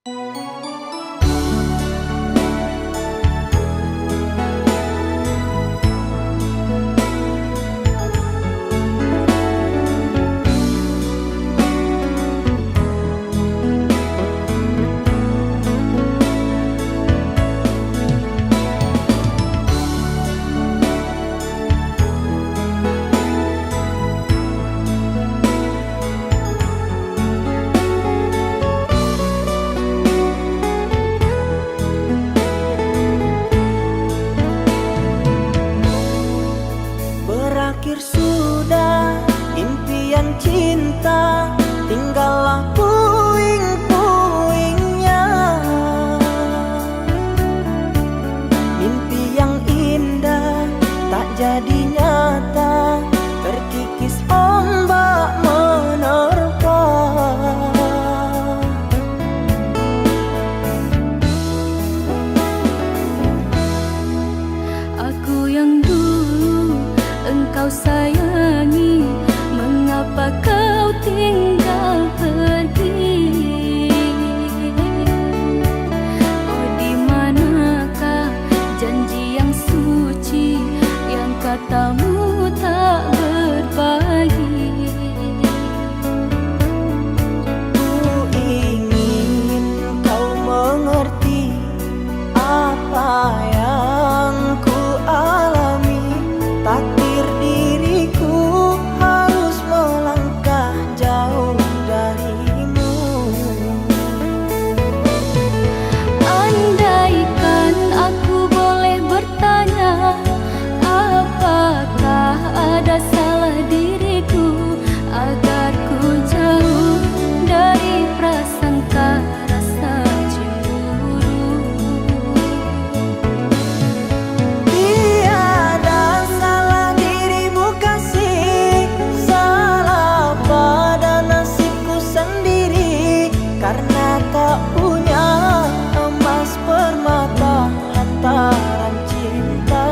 Berakhir sudah impian cinta, tinggallah puing-puingnya. Mimpi yang indah tak jadi nyata, terkikis ombak menerpa. Aku yang dulu engkau sayangi, mengapa kau tinggal pergi? Oh, di manakah janji yang suci yang katamu tak berbagi? Ku ingin kau mengerti apa yang ku alami. Takdir diriku harus melangkah jauh darimu. Andaikan aku boleh bertanya, apakah ada salah diriku agar ku jauh dari prasangka rasa cemburu? Tiada salah dirimu kasih, salah pada nasibku sendiri, karena tak punya emas permata hantaran cinta.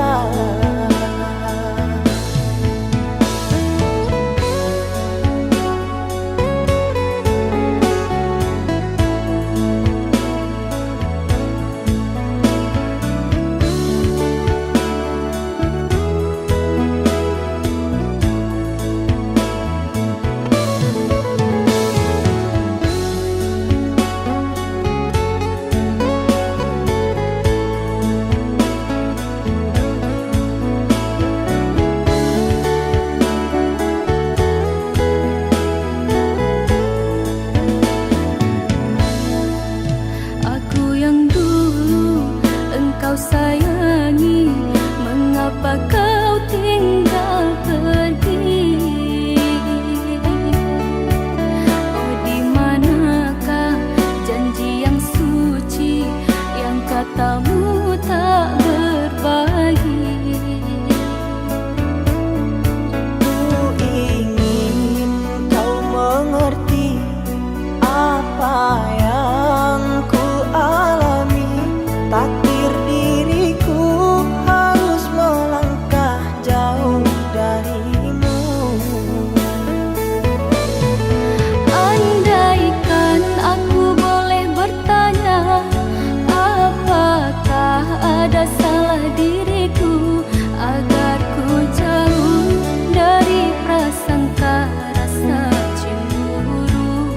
Aku yang dulu engkau sayangi, mengapa kau tinggal pergi? Oh, di manakah janji yang suci yang katamu tak berbagi? Ku ingin kau mengerti apa yang ku alami. Takdir diriku harus melangkah jauh darimu. Andaikan aku boleh bertanya, apakah ada salah diriku agar ku jauh dari prasangka rasa cemburu?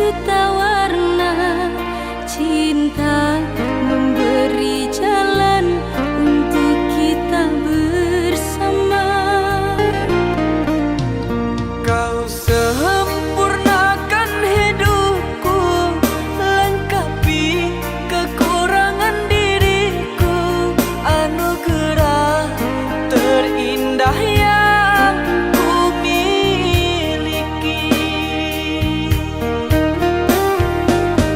juta warna. Cinta memberi jalan untuk kita bersama. Kau sempurnakan hidupku, lengkapi kekurangan diriku, anugerah terindah yang ku miliki.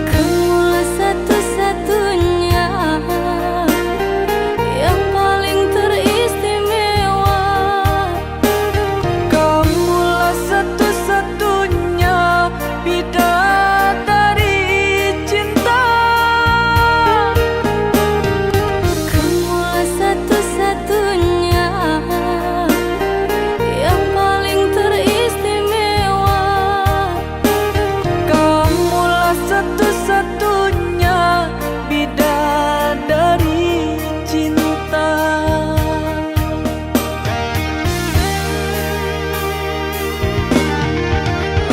Kamulah satu-satunya yang paling teristimewa. Kamulah satu-satunya bidadari cinta. Kamulah satu-satunya yang paling teristimewa. Kamulah satu-satunya bidadari cinta.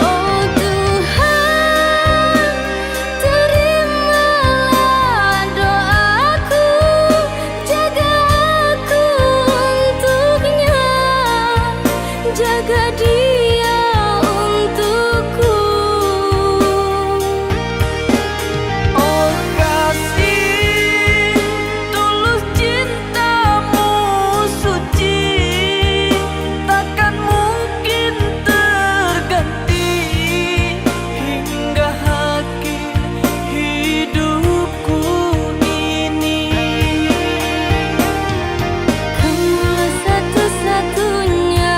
Oh Tuhan, terimalah doaku, jaga aku untuknya, jaga dia untukku. Oh kasih, tulus cintamu suci, takkan mungkin terganti hingga akhir hidupku ini. Kamulah satu-satunya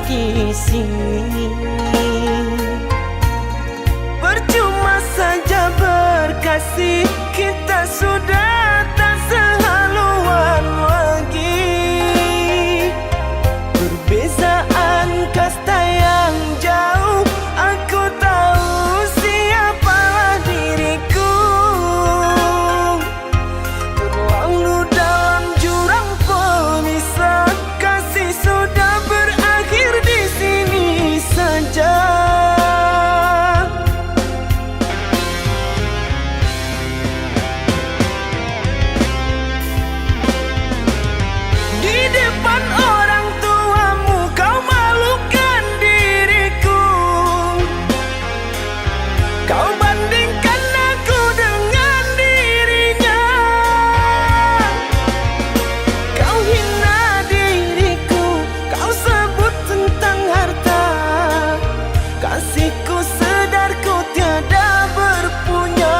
di sini. Percuma saja berkasih, kita sudah tak sehaluan lagi. Perbezaan kasta yang jauh, aku tahu siapalah diriku. Terlalu dalam jurang pemisah, kasih sudah berakhir di sini saja. Di depan orang tuamu kau malukan diriku. Kau bandingkan aku dengan dirinya. Kau hina diriku, kau sebut tentang harta. Kasihku sedar ku tiada berpunya.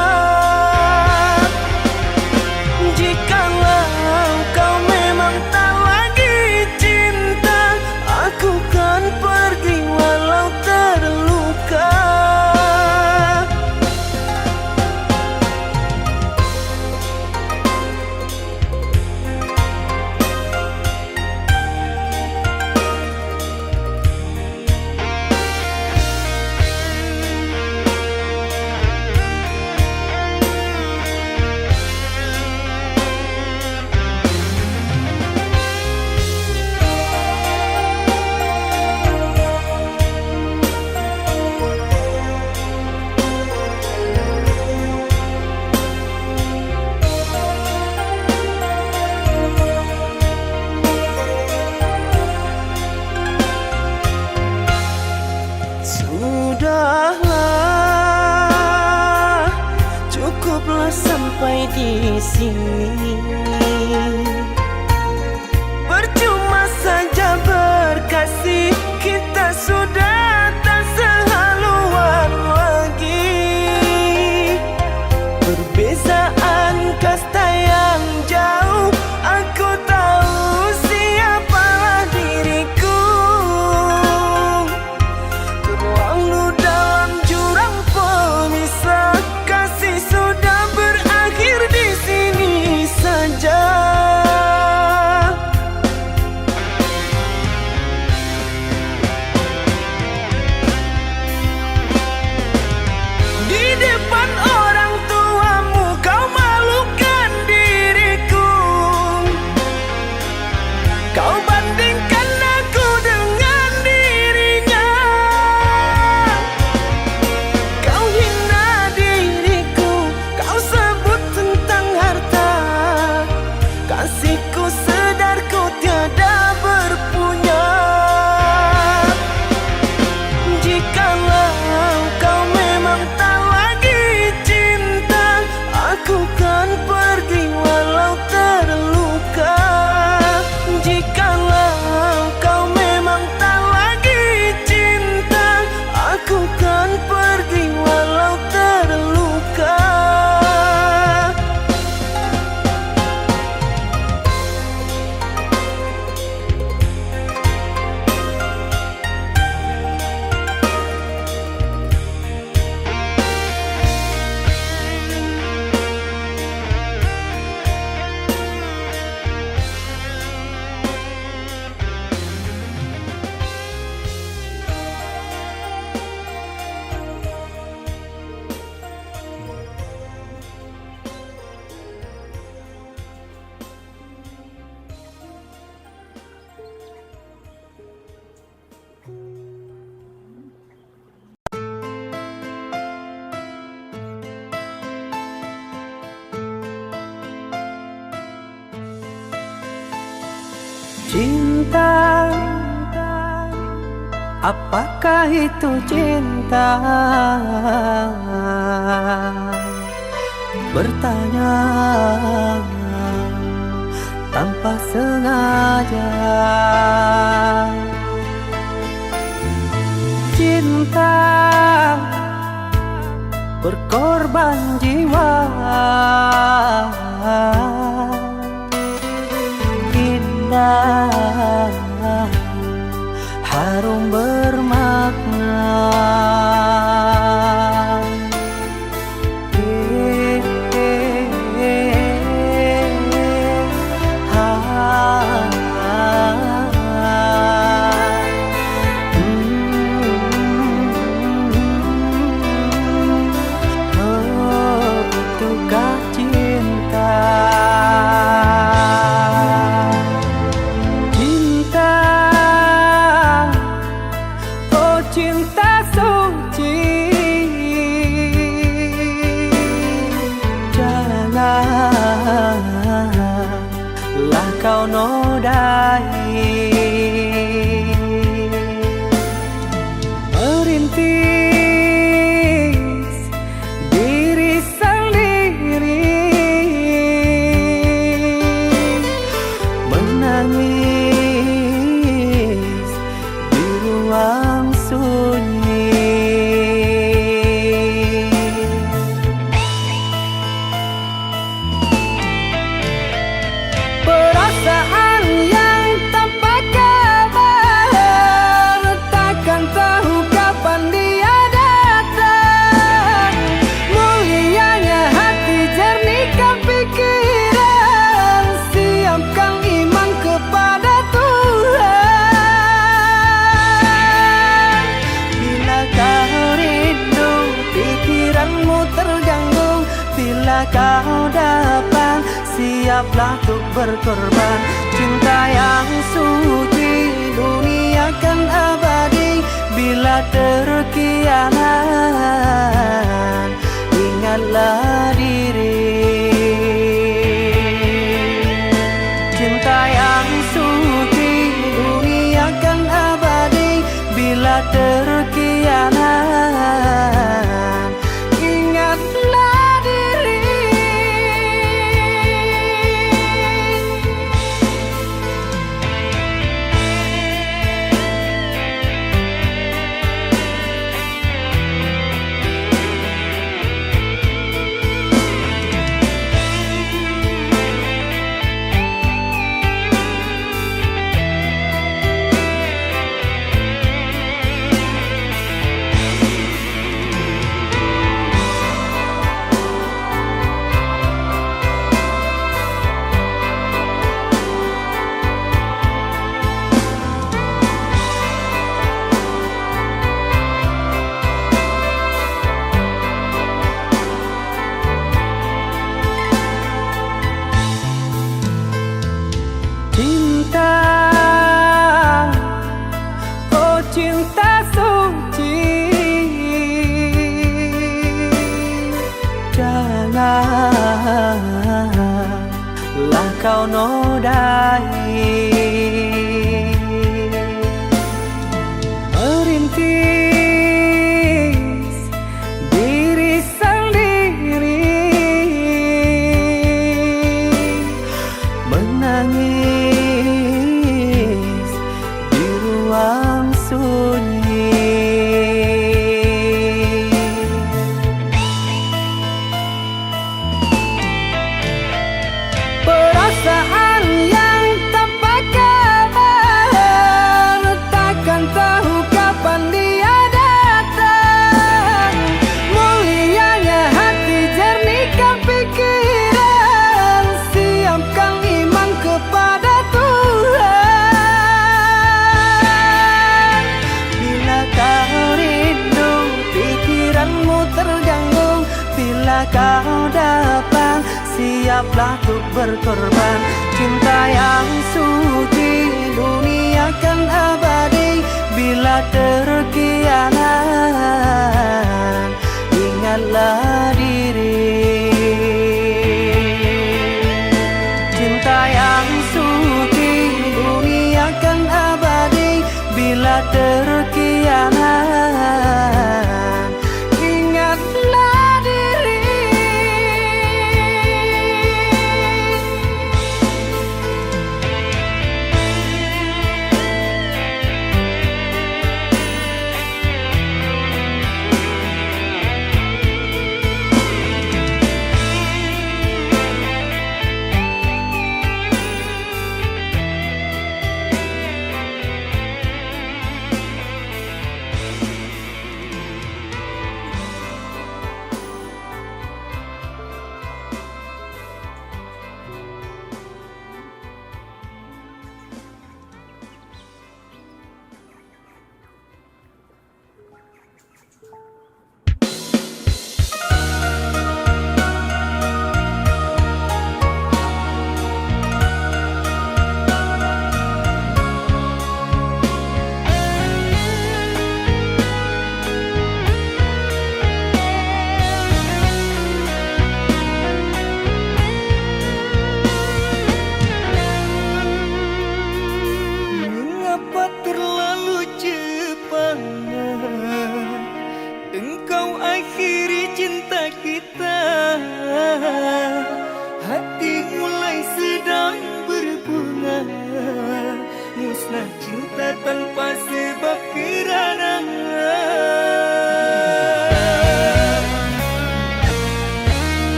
Jikalau kau memang tak lagi cinta, aku kan pergi walau terluka. Sudahlah, cukuplah sampai di sini. Percuma saja berkasih, kita sudah tak sehaluan lagi. Perbezaan kasta yang jauh, aku tahu siapalah diriku. Terlalu dalam jurang pemisah, kasih sudah berakhir di sini saja. Di depan orang tuamu kau malukan diriku. Kau bandingkan aku dengan dirinya. Kau hina diriku, kau sebut tentang harta. Kasihku sedar ku tiada berpunya. Jikalau kau memang tak lagi cinta, aku kan pergi walau terluka. Jikalau kau memang tak lagi cinta, aku kan pergi walau terluka. Cinta, apakah itu cinta? Bertanya tanpa sengaja. Cinta berkorban jiwa. Indah harum bermakna. Itukah cinta? Cinta, oh cinta suci, janganlah kau nodai. Merintis diri sendiri, menangis di ruang sunyi. Perasaan yang tanpa kabar, takkan tahu kapan dia datang. Mulianya hati, jernihkan pikiran, siapkan iman kepada Tuhan. Bila kau rindu, pikiranmu terganggu, bila kau datang, siaplah untuk berkorban. Cinta yang suci, dunia kan abadi. Bila terkianat, ingatlah diri. Cinta yang suci, dunia kan abadi. Bila terkianat, ingatlah diri. Cinta, oh cinta suci, janganlah kau nodai. Merintis diri sendiri, menangis di ruang sunyi. Perasaan yang tanpa kabar, takkan tahu kapan dia datang. Mulianya hati, jernihkan pikiran, siapkan iman kepada Tuhan. Bila kau rindu, pikiranmu terganggu, bila kau datang, siaplah untuk berkorban. Cinta yang suci, dunia kan abadi. Bila terkianat, ingatlah diri. Cinta yang suci, dunia kan abadi. Bila terkianat, ingatlah diri.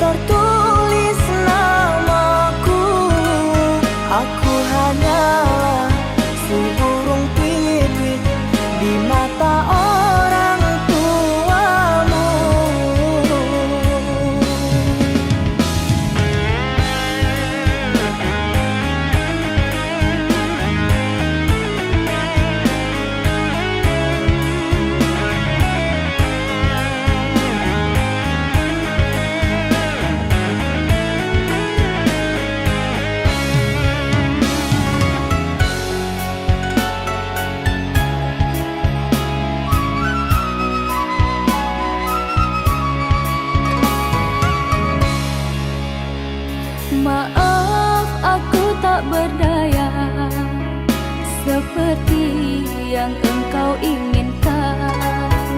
tertulis namaku. Aku hanyalah si burung pipit di mata orang tuamu. Maaf aku tak berdaya seperti yang engkau inginkan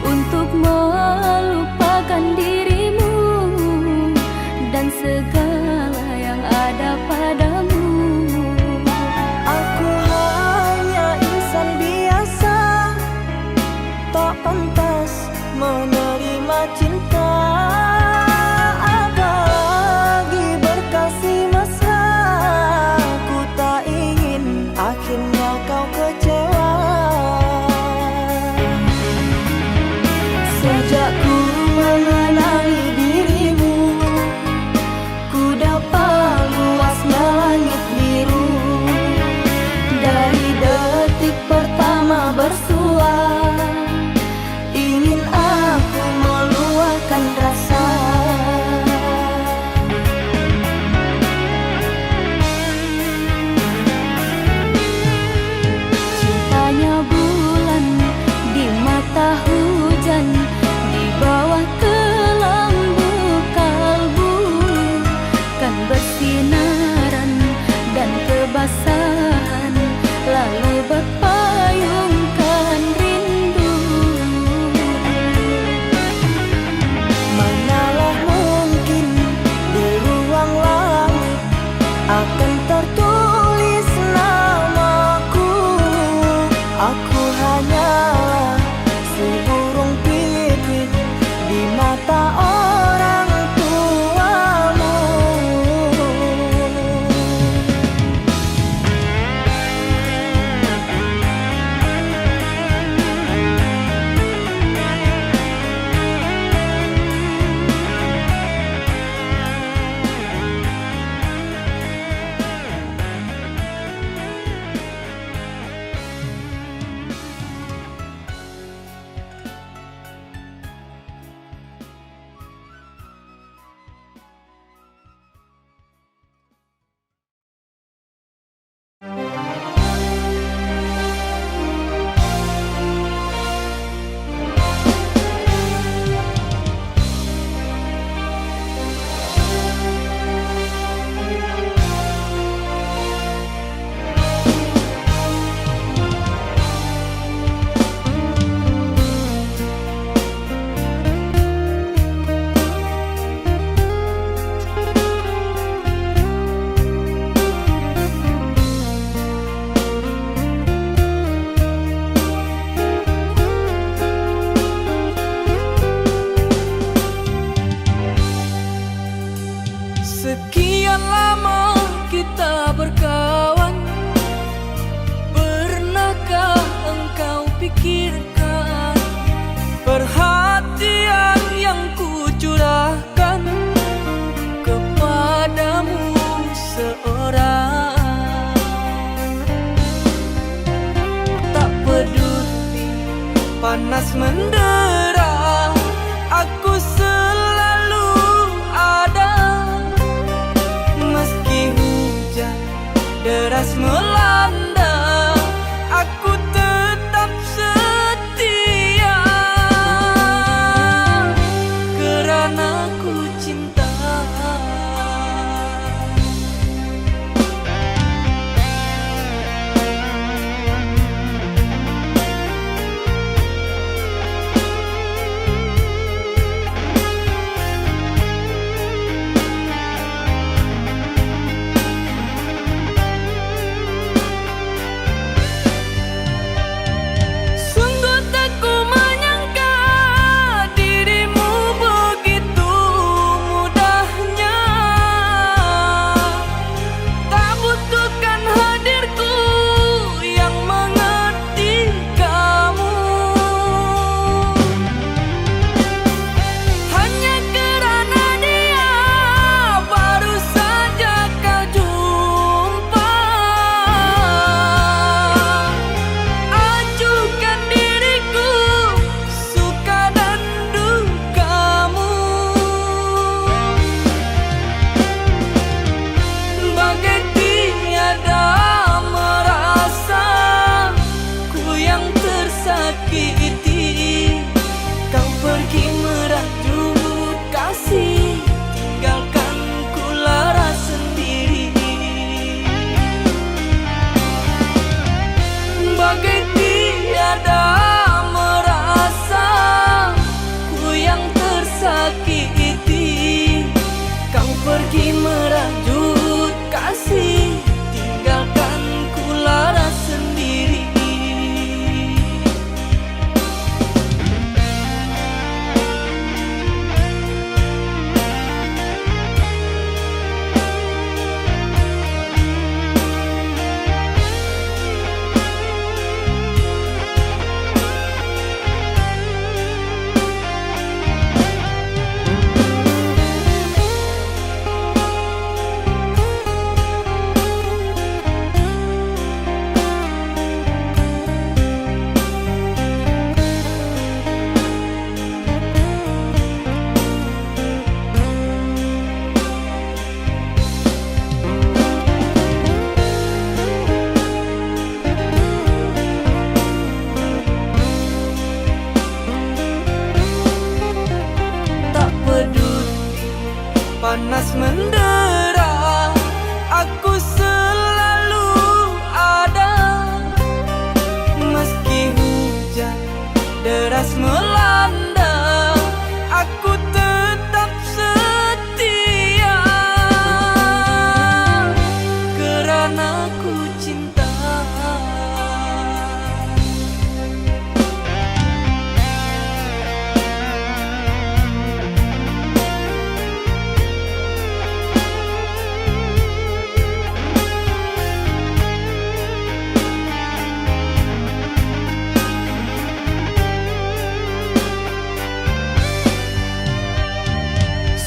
untuk melupakan dirimu dan segala yang ada padamu. Aku hanya insan biasa, tak pantas menerima cinta. Apalagi berkasih mesra, ku tak ingin akhirnya kau kecewa. Sejak ku mengenali dirimu, ku dapat luasnya langit biru. Dari detik pertama bersua, ingin aku meluahkan rasa. Cintanya bulan di mata hujan, di bawah kelambu kalbu, kan bersinaran dan kebasahan, lalu berpayungkan rindu. Manalah mungkin di ruang langit akan tertulis namaku. Aku hanyalah si burung pipit di mata orang tuamu. Sekian lama kita berkawan, pernahkah engkau pikirkan perhatian yang ku curahkan kepadamu seorang? Tak peduli panas mendera, aku selalu ada. Meski hujan deras melanda, aku tetap setia kerana ku cinta. Sungguh tak ku menyangka dirimu begitu mudah panas mendera, aku selalu ada. Meski hujan deras melanda, aku tetap setia, karena ku cinta.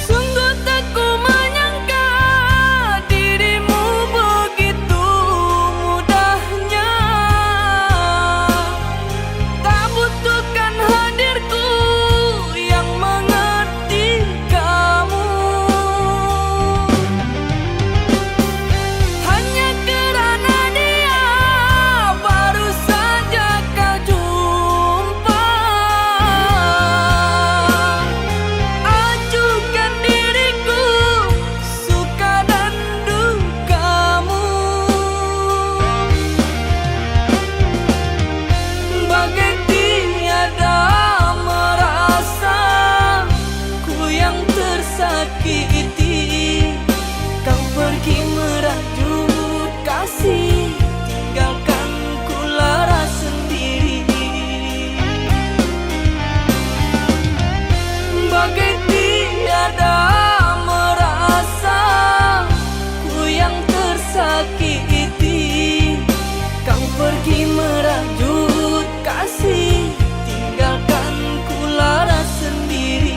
Sungguh tak ku menyangka dirimu begitu mudahnya, tak butuhkan hadirku yang mengerti kamu. Hanya kerana dia baru saja kau jumpa, ajukan diriku suka dan dukamu. Bagai tiada merasa ku yang tersakiti, kau pergi merajut kasih, tinggalkan ku lara sendiri. Bagai tiada merasa ku yang tersakiti, kau pergi merajut kasih, tinggalkan ku lara sendiri.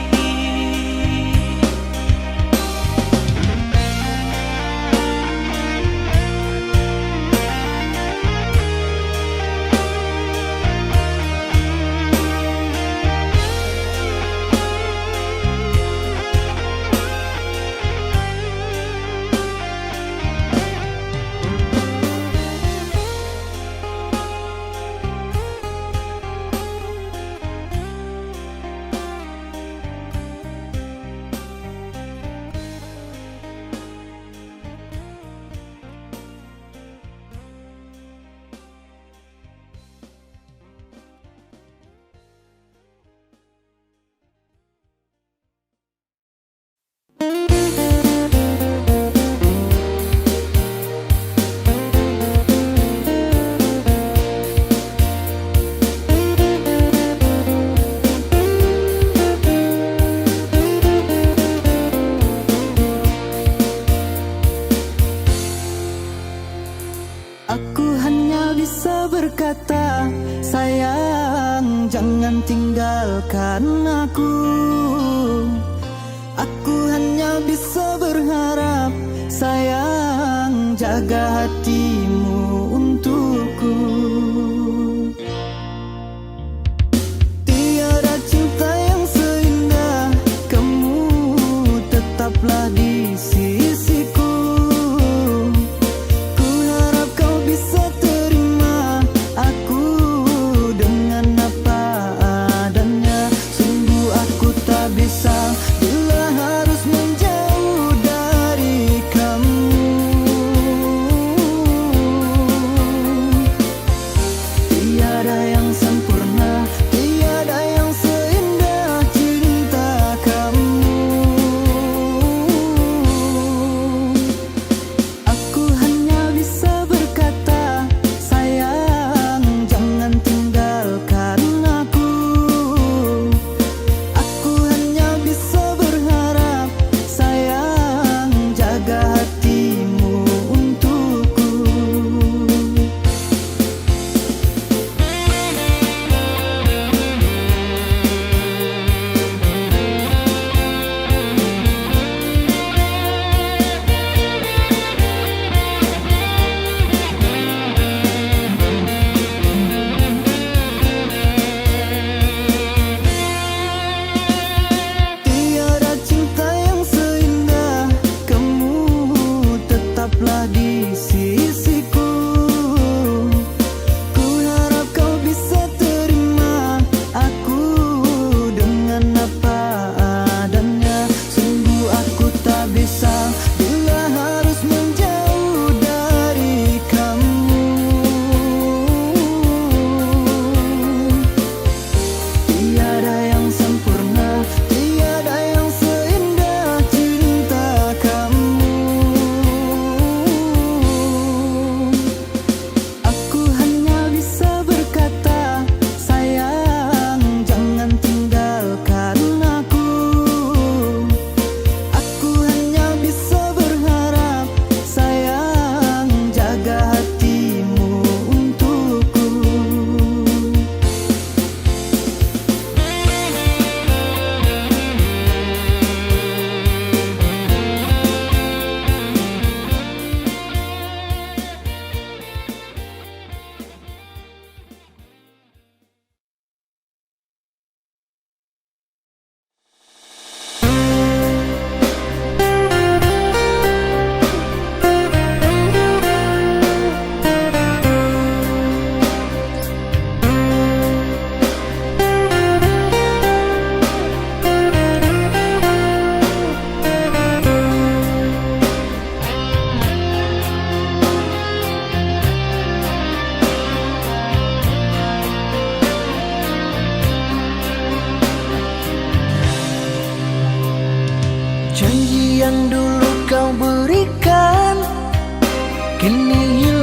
Aku hanya bisa berkata, sayang jangan tinggalkan aku. Aku hanya bisa berharap, sayang jaga hatimu untukku. Tiada cinta yang seindah kamu, tetaplah di sisiku. Ku harap kau bisa terima aku dengan apa adanya. Sungguh aku tak bisa bila harus menjauh dari kamu. Tiada yang sempurna, tiada yang seindah cinta kamu. Aku hanya bisa berkata, sayang jangan tinggalkan aku. Aku hanya bisa berharap, sayang jaga hatimu untukku. Tiada cinta yang seindah kamu, tetaplah di sisiku. Ku harap kau bisa terima aku dengan apa adanya. Sungguh aku tak bisa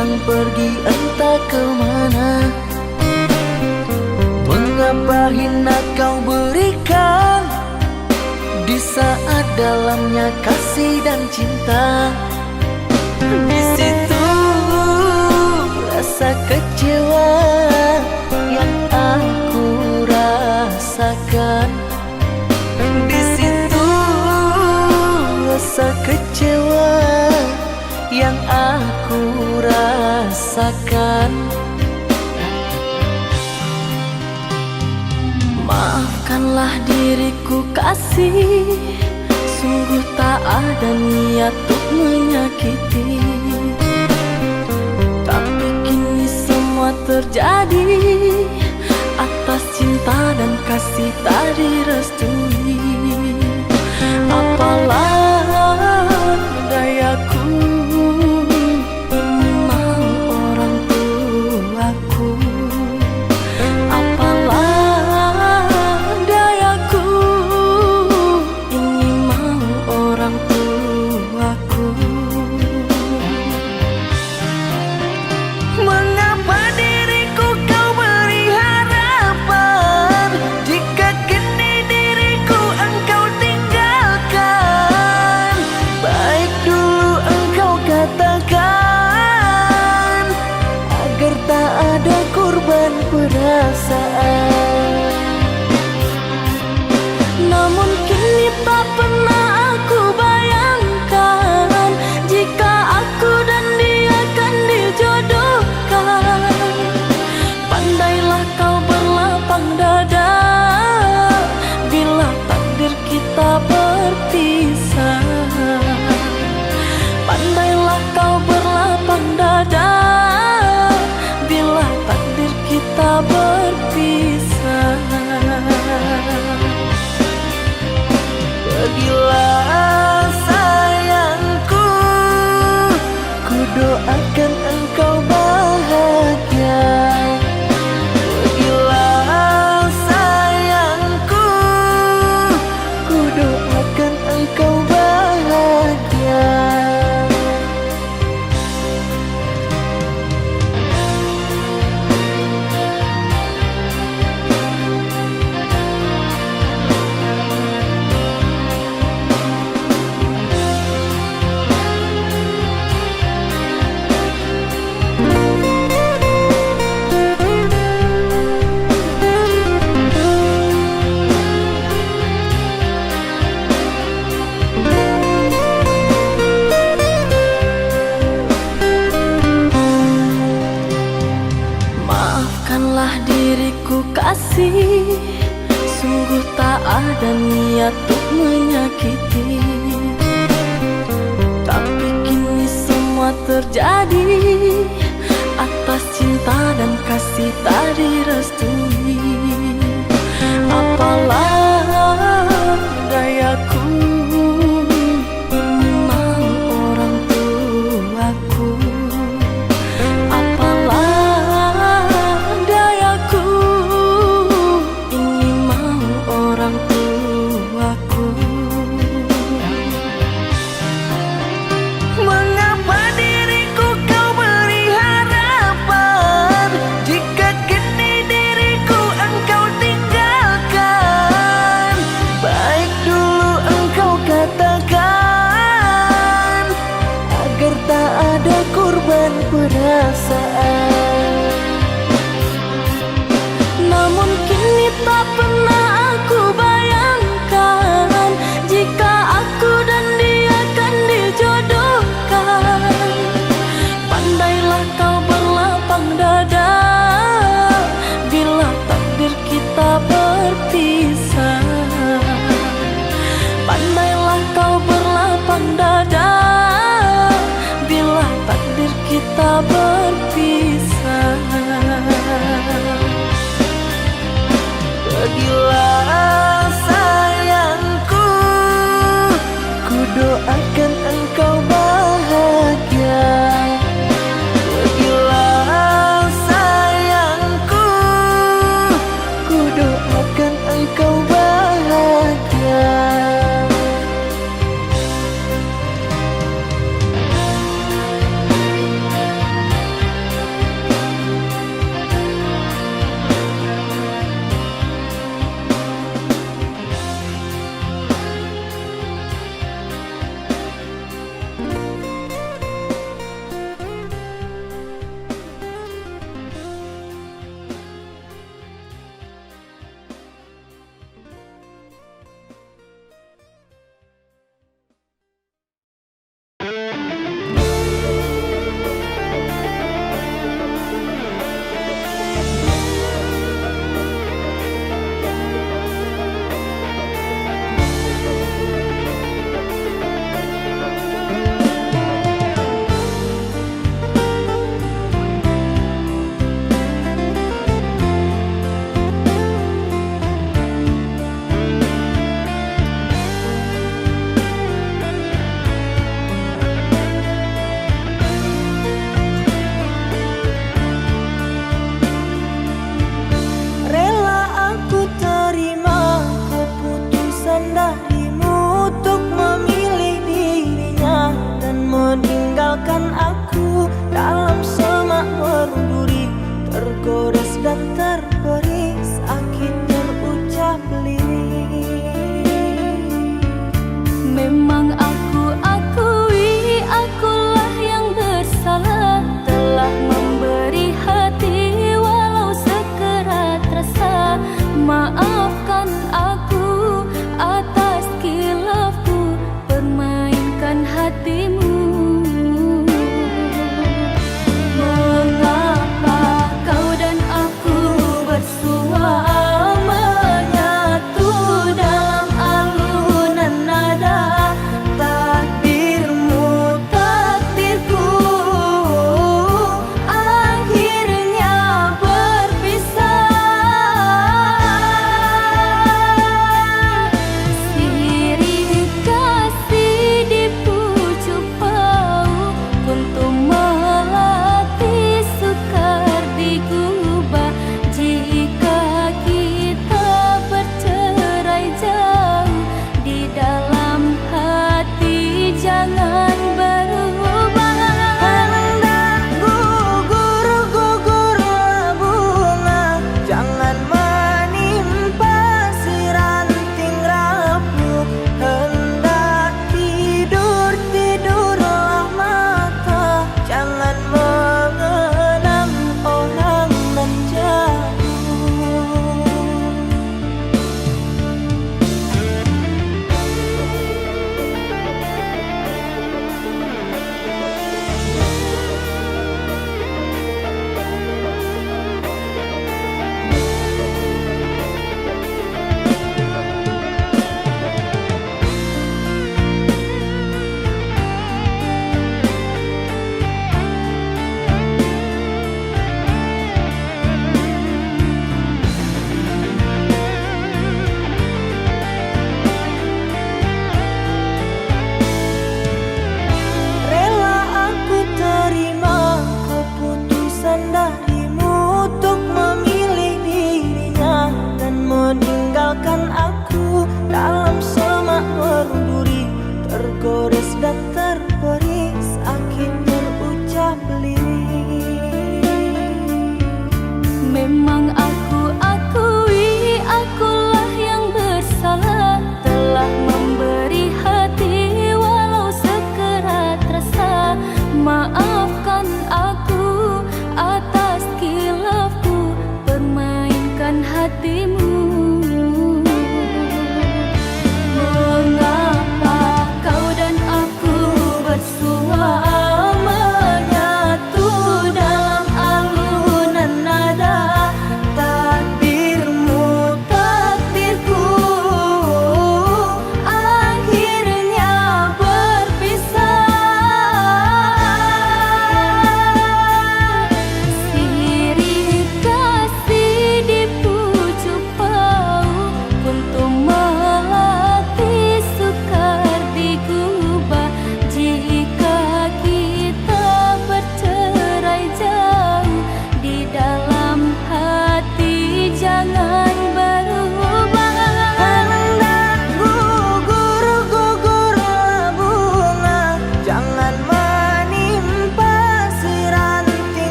hilang pergi entah kemana. Mengapa hina kau berikan di saat dalamnya kasih dan cinta. Di situ rasa kecewa yang aku rasakan. Di situ rasa kecewa yang aku rasakan. Maafkanlah diriku kasih, sungguh tak ada niat untuk menyakiti. Tapi kini semua terjadi atas cinta dan kasih tak direstui. Apalah dayaku, ini mau orang tuaku. Apalah dayaku, ini mau orang tuaku. Mengapa diriku kau beri harapan jika kini diriku engkau tinggalkan? Baik dulu engkau katakan agar tak ada korban perasaan. Namun kini tak pernah aku bayangkan jika aku dan dia akan dijodohkan. Pandailah kau berlapang dada bila takdir kita berpisah. Pandailah kau berlapang dada bila takdir kita berpisah. Pergilah sayangku, ku doakan engkau bahagia. Pergilah sayangku, ku doakan engkau bahagia. Maafkanlah diriku kasih, sungguh tak ada niat untuk menyakiti. Tapi kini semua terjadi atas cinta dan kasih tak direstui. Apalah dayaku, ini mau orang tuaku. Apalah dayaku, ini mau orang tuaku. Mengapa diriku kau beri harapan jika kini diriku engkau tinggalkan?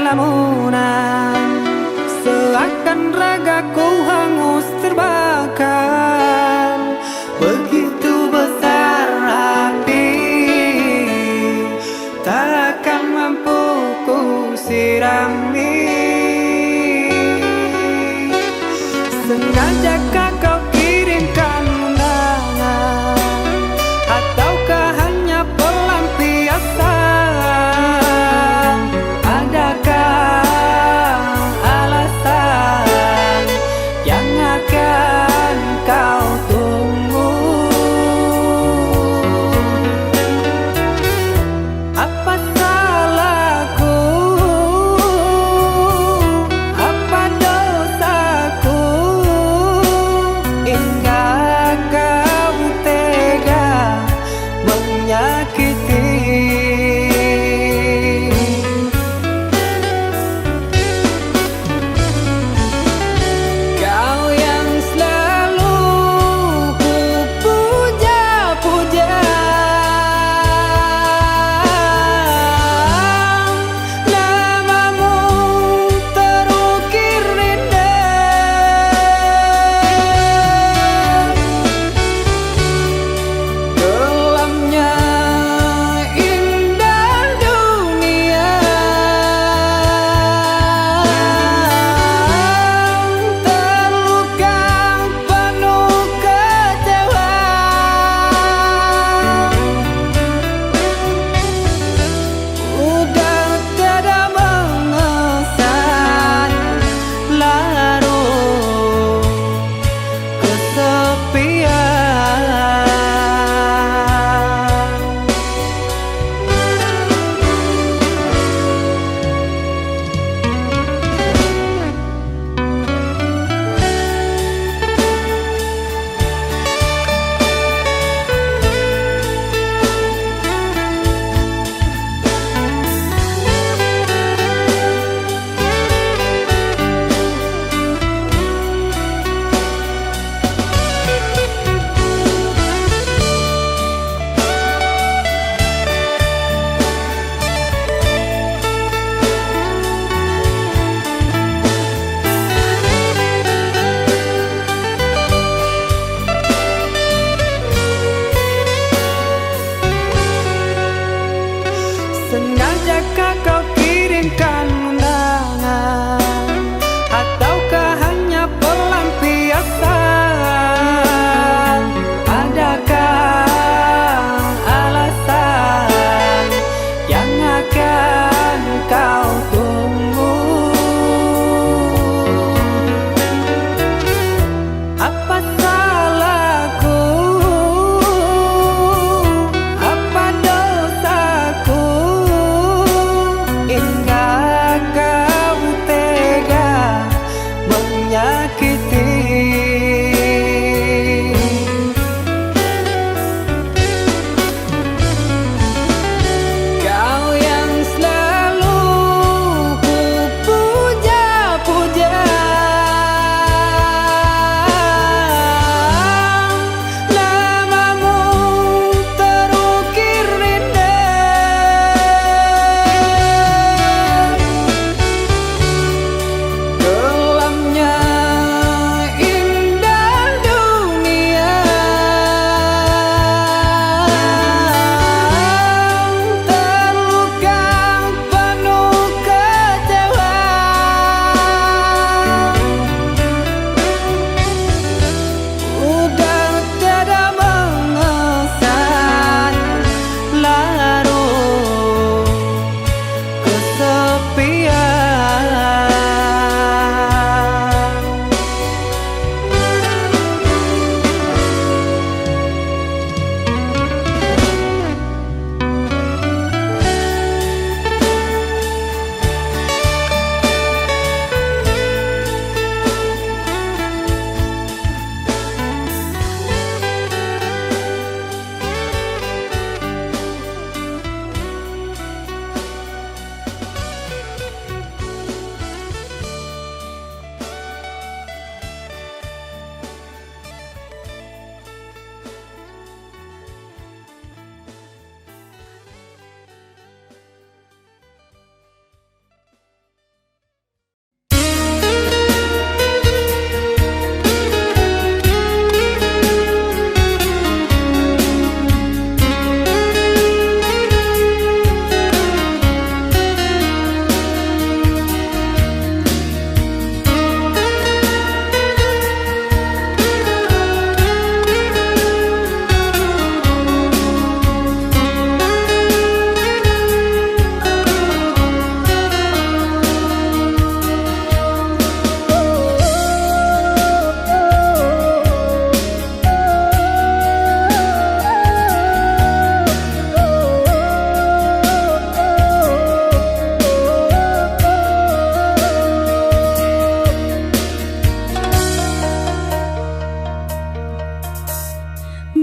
lamunan, seakan ragaku hangus terbakar. Begitu besar api, takkan mampu ku sirami. Sengajakah kau kirimkan undangan, ataukah hanya pelampiasan? Adakah alasan yang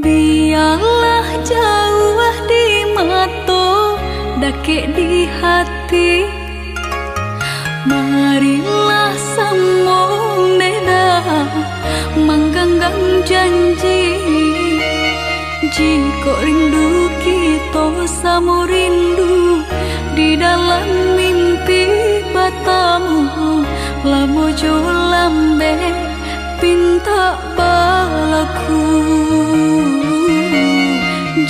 Biarlah jauh di mata, dakik di hati. Marilah sambung beda, menggenggam janji. Jika rindu kita sama rindu di dalam mimpi batamu, lamo jo lambe pinta balaku.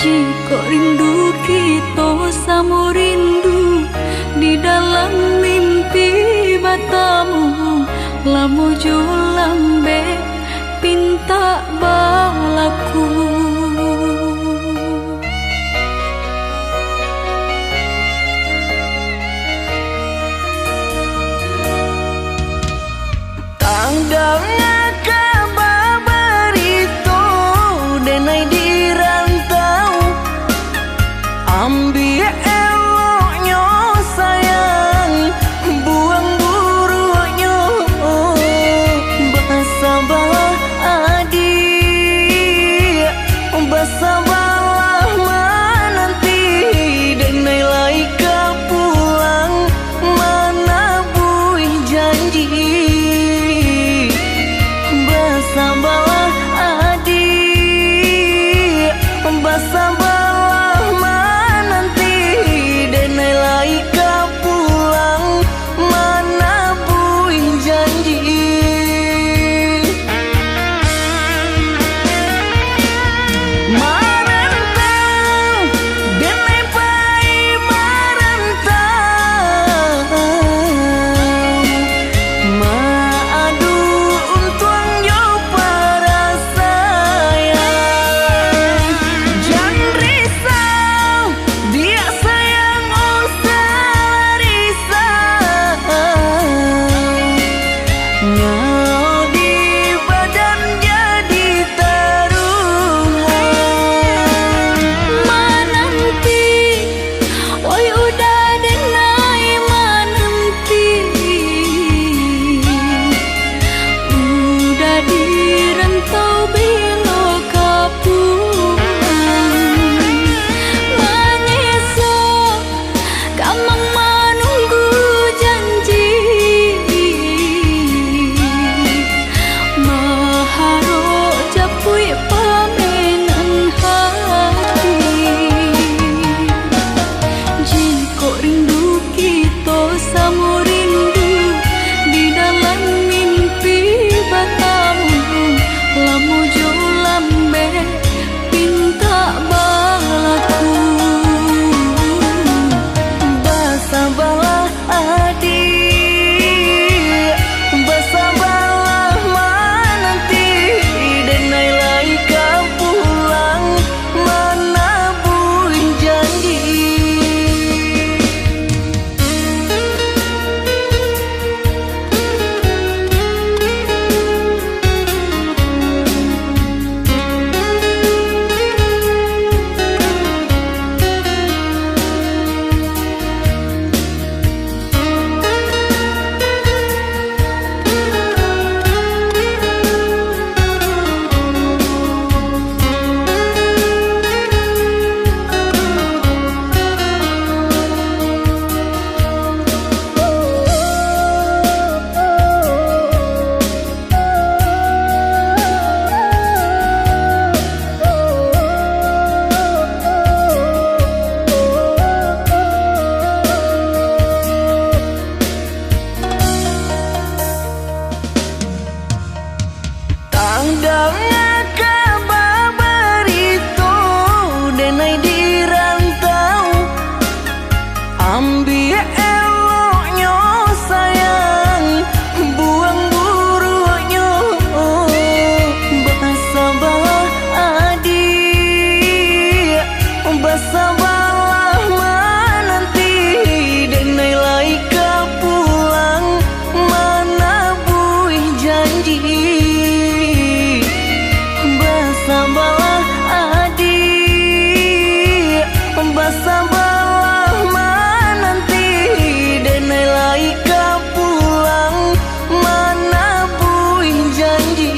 Jika rindu kita sama rindu di dalam mimpi batamu, lamo jo lambe pinta balaku. Tanggalnya kabar berito denai di rantau, ambil eloknya sayang, buang buruknya. Bersabarlah adik, bersabarlah menanti, denai laika pulang mana buih janji. Bersabarlah adik, bersabarlah menanti, denai laika pulang mana buih janji. Marantau, denai pai marantau, maadu untuang yo para sayang. Jangan risau, dia sayang usah risau. Nyau di badan jadi taruhan. Menanti, oi udah denai menanti. Udah di rantau bila kapulang. Menyesal, kamang menunggu janji. Maharo japui pamenan hati. Jika rindu kita sama rindu di dalam mimpi batamu, lamo jo lambe pinta balaku. Bersabarlah adik, bersabarlah menanti, denai laika pulang mana buih janji. Tanggalnya kabar berito denai di rantau, ambil eloknya sayang, buang buruknya. Bersabarlah adik, bersabarlah menanti, denai laika pulang mana buih janji. Bersabarlah adik, bersabarlah menanti, denai laika pulang mana buih janji.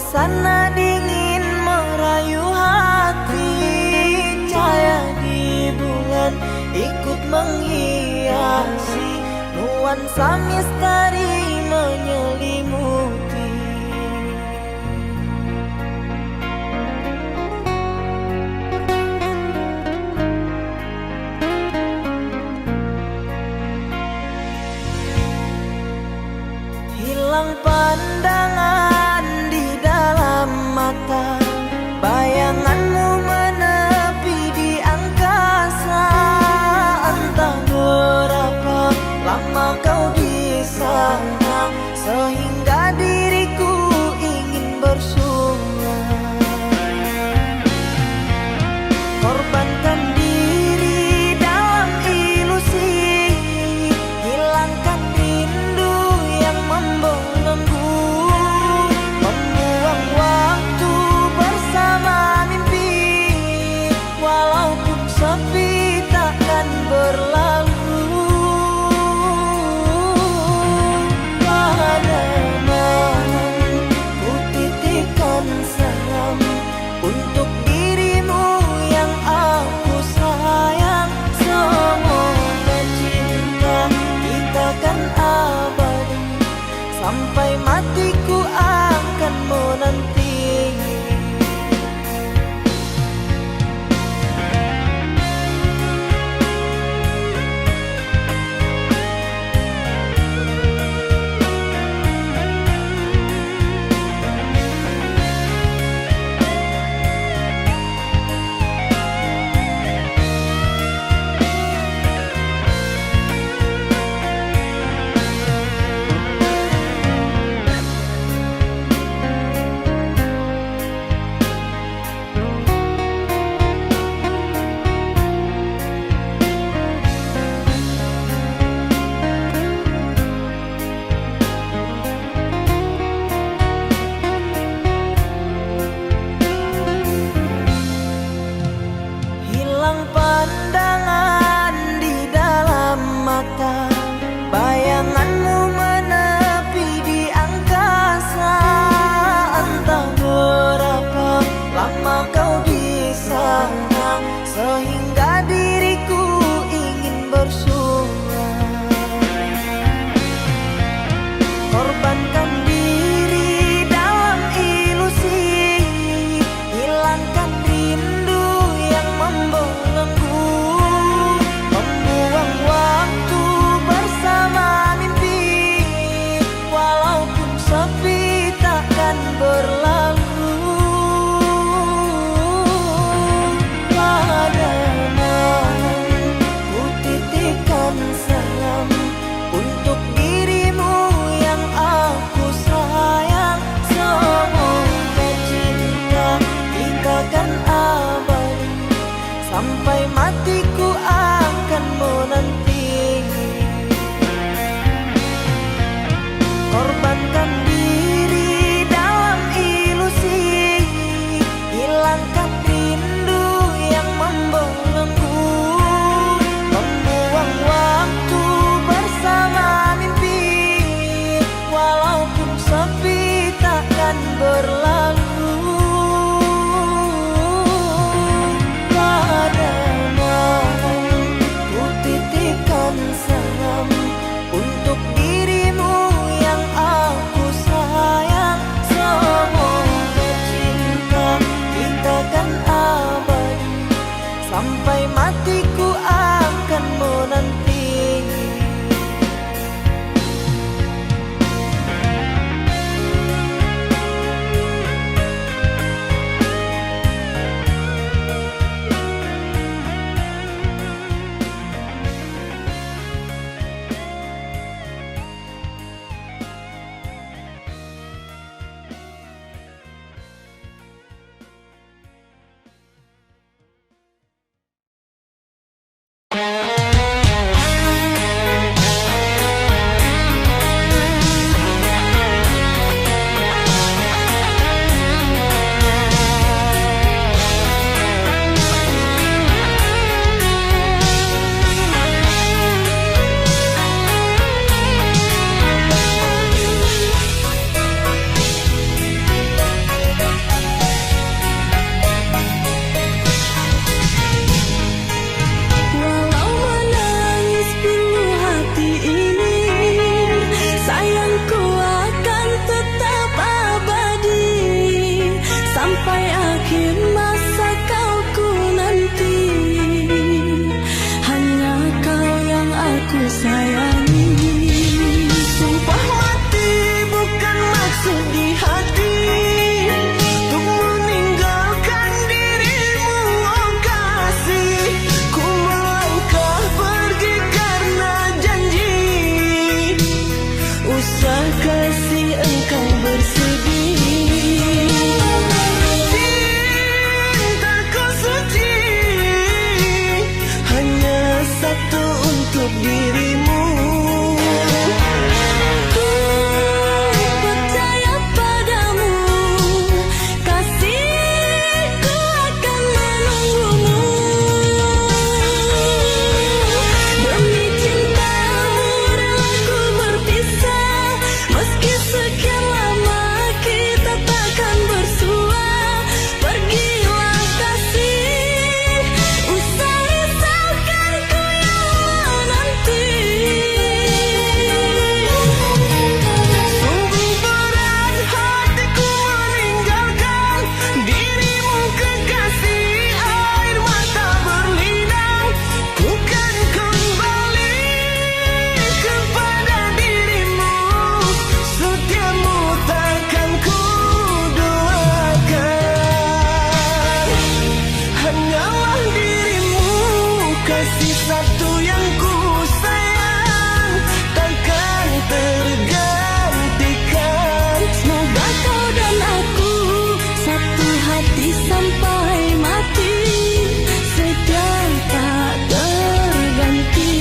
Suasana dingin merayu hati, cahaya di bulan ikut menghiasi, nuansa misteri menyelimuti. Hilang pandangan di dalam mata, bayanganmu menepi di angkasa. Entah berapa lama kau di sana, sehingga menjadi satu yang ku sayang, takkan tergantikan. Semoga kau dan aku satu hati sampai mati, setia tak terganti.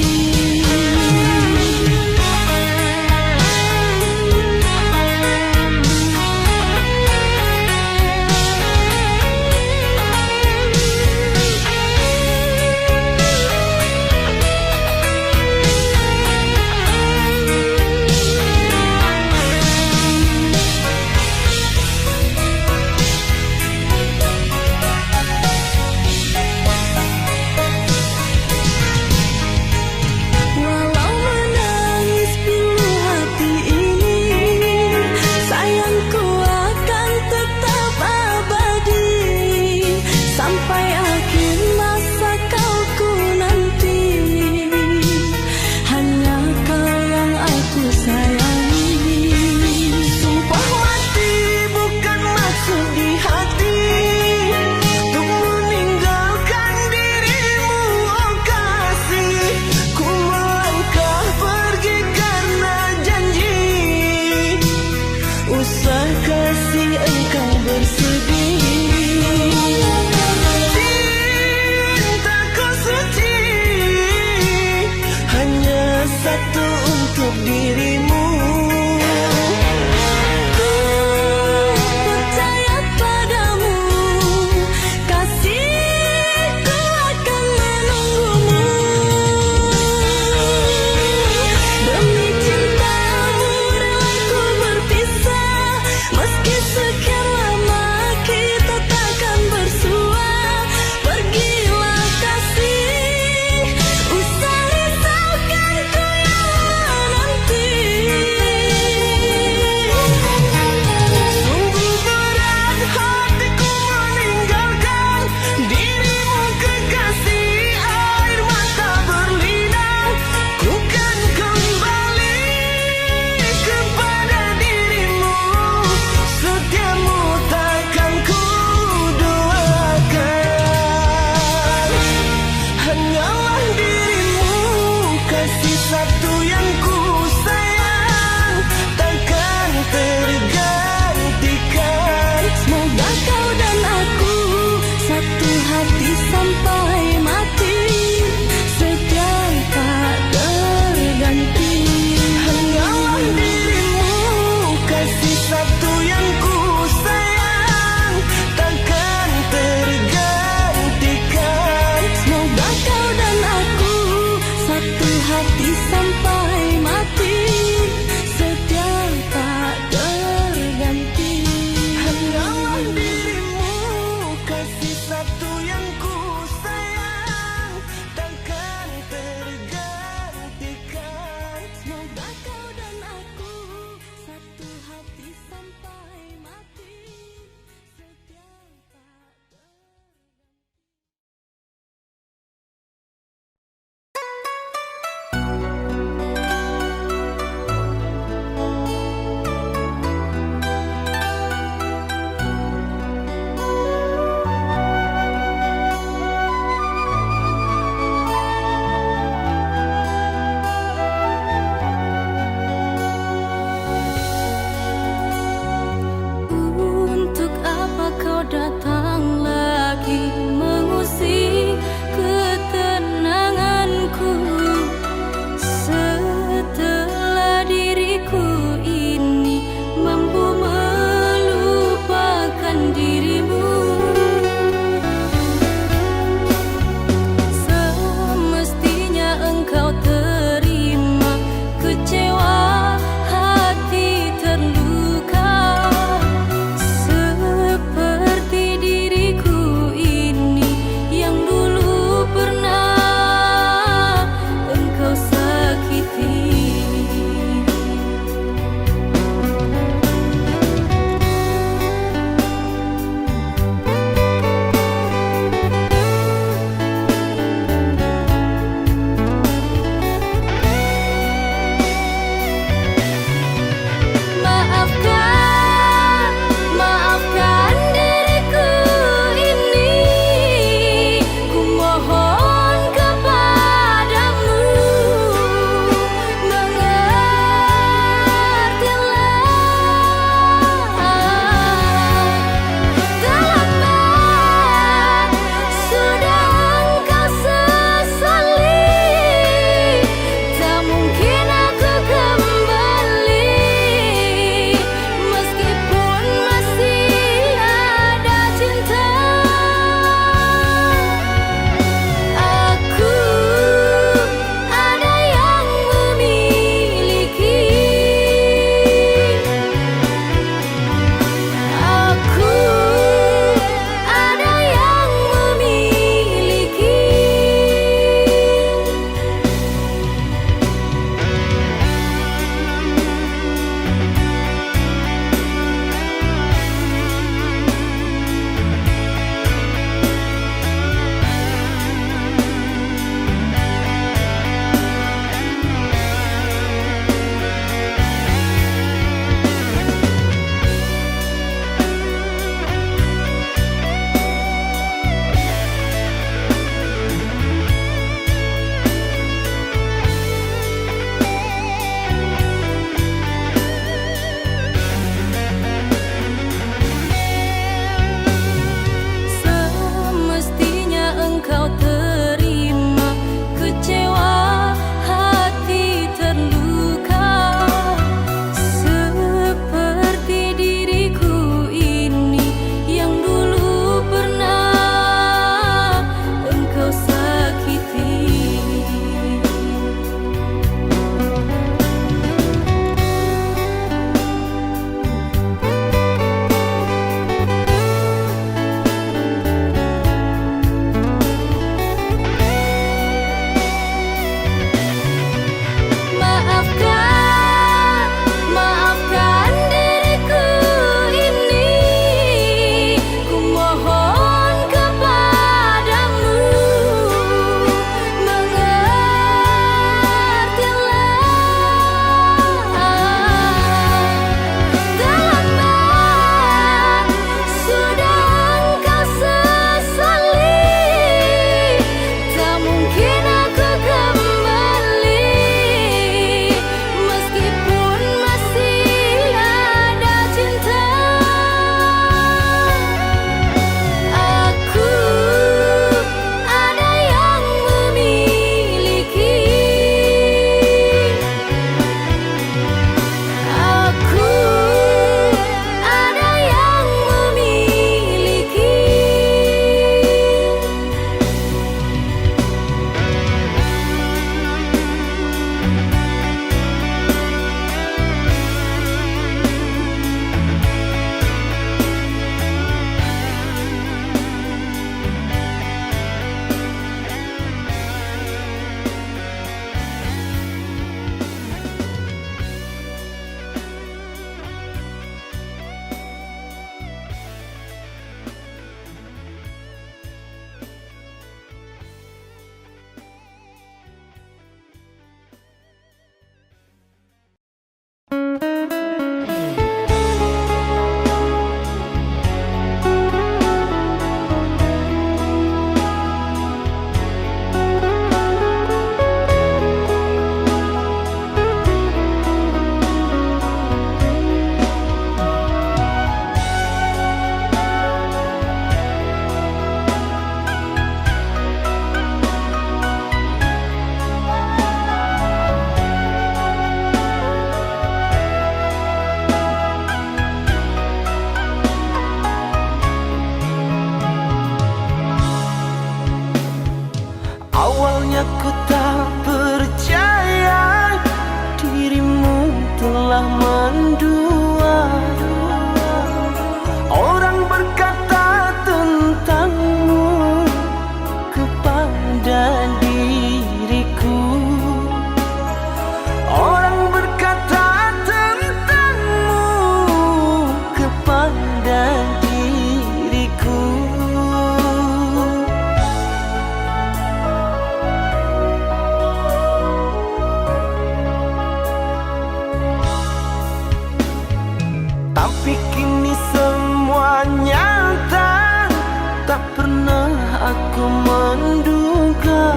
tak pernah aku menduga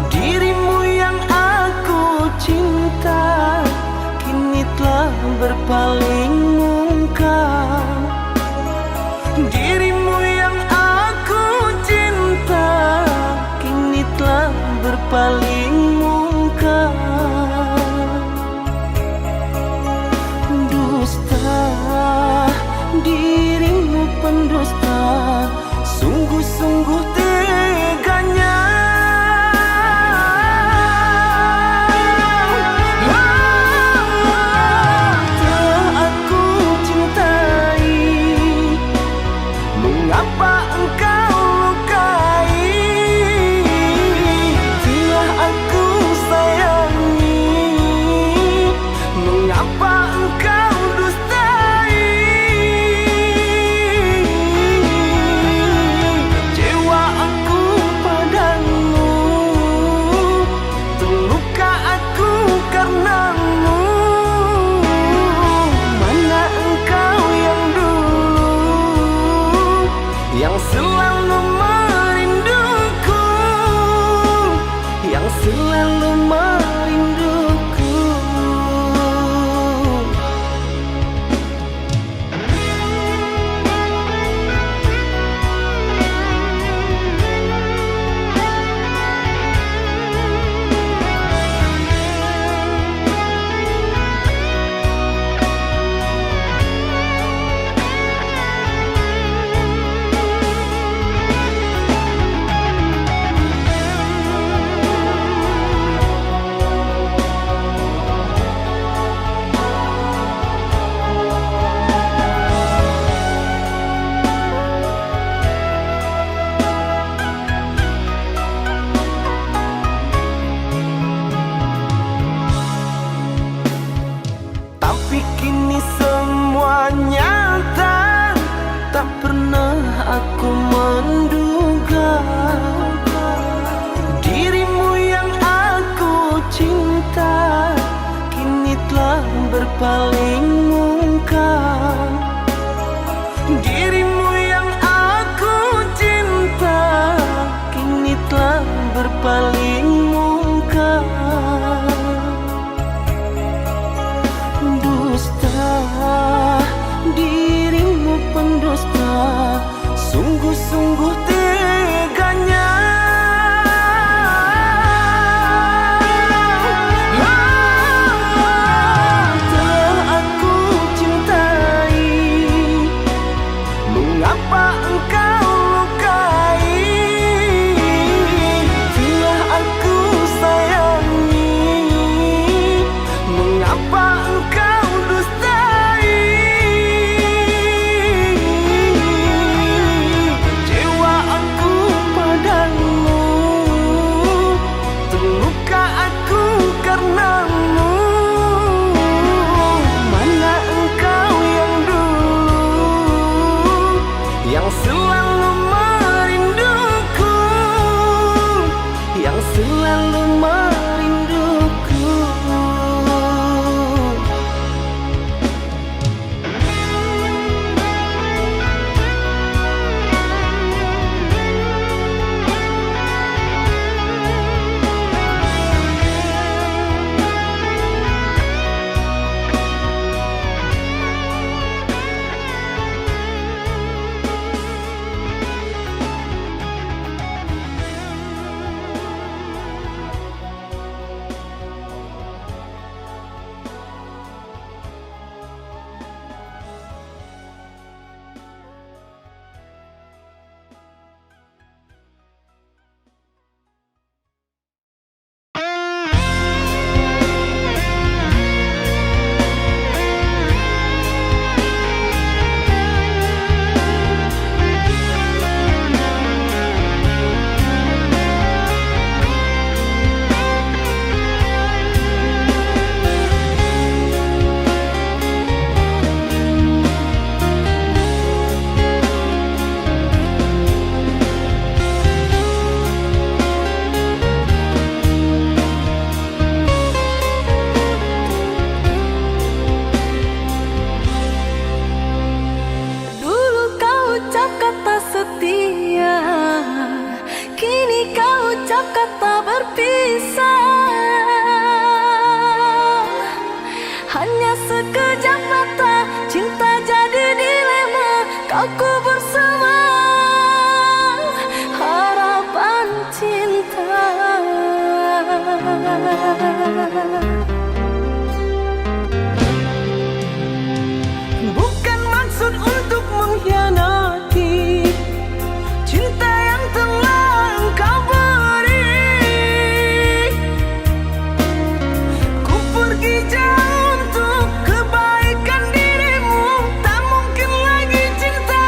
dirimu yang aku cinta kini telah berpaling muka. Dirimu yang aku cinta kini telah berpaling muka. Dusta, dirimu pendusta, sungguh-sungguh teganya. Telah aku cintai, mengapa engkau lukai? Telah aku sayangi, mengapa engkau dustai? Kecewa aku padamu, terluka aku karenamu. Mana engkau yang dulu, yang selalu merinduku, yang selalu merinduku. Tapi kini semua nyata, tak pernah aku menduga dirimu yang aku cinta kini telah berpaling muka. Dirimu yang aku cinta kini telah berpaling muka. Dusta, dirimu pendusta, sungguh-sungguh teganya. Telah aku cintai, mengapa engkau lukai? Telah aku sayangi, mengapa engkau dustai? Kecewa aku padamu, terluka aku karenamu. Mana engkau yang dulu, yang selalu tak berpisah. Hanya sekejap mata, cinta jadi dilema. Kau kubur semua harapan cinta. Bukan maksud untuk mengkhianati cinta yang telah engkau beri. Ku pergi jauh untuk kebaikan dirimu. Tak mungkin lagi cinta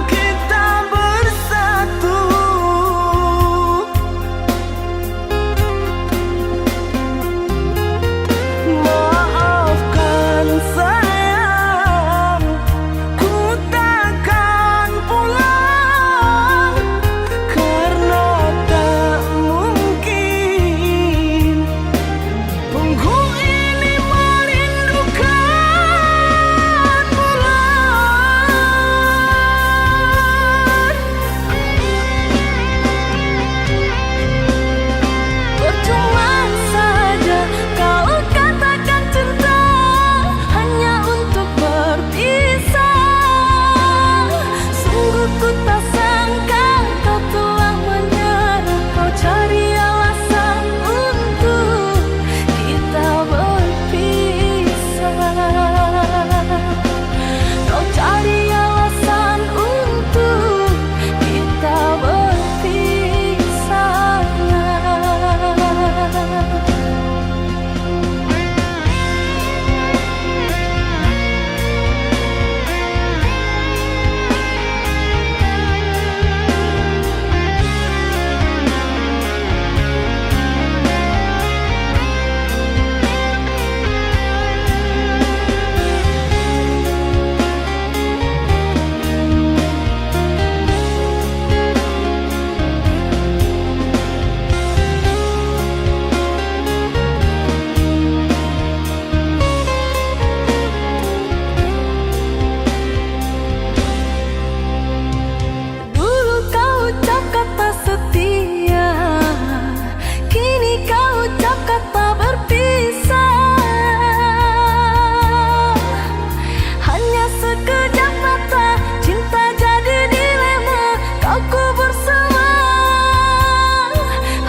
kita bersatu. Maafkan sayang, ku takkan pulang karena tak mungkin. Punggu ini merindukan bulan. Percuma saja kalau katakan cinta hanya untuk berpisah. Sungguh ku tak sangka kau telah menyerah. Kau cari alasan untuk kita berpisah. Kau cari alasan untuk kita berpisah. Dulu kau ucap kata setia, kini kau ucap kata berpisah. Hanya sekejap mata, cinta jadi dilema. Kau kubur semua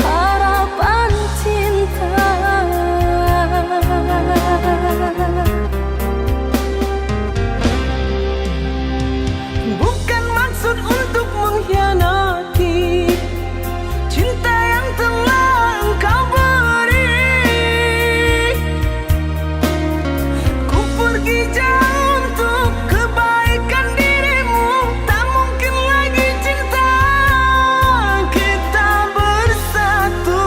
harapan cinta. Bukan maksud untuk mengkhianati cinta yang telah engkau beri. Ku pergi jauh untuk kebaikan dirimu. Tak mungkin lagi cinta kita bersatu.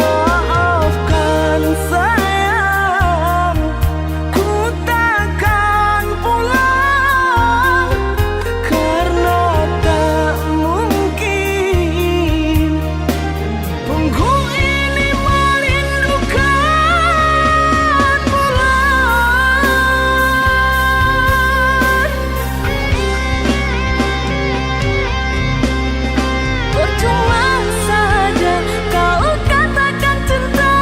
Maafkan sayang, ku takkan pulang karena tak mungkin. Punggu ini merindukan bulan. Percuma saja kalau katakan cinta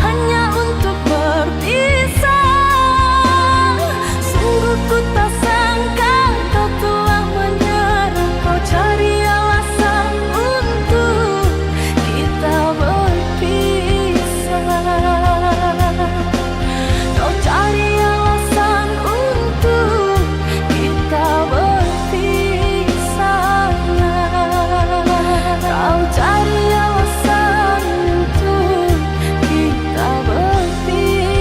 hanya untuk berpisah. Sungguh ku tak sangka kau telah menyerah. Kau cari alasan untuk kita berpisah. Kau cari alasan untuk kita berpisah. Kau cari alasan untuk kita berpisah.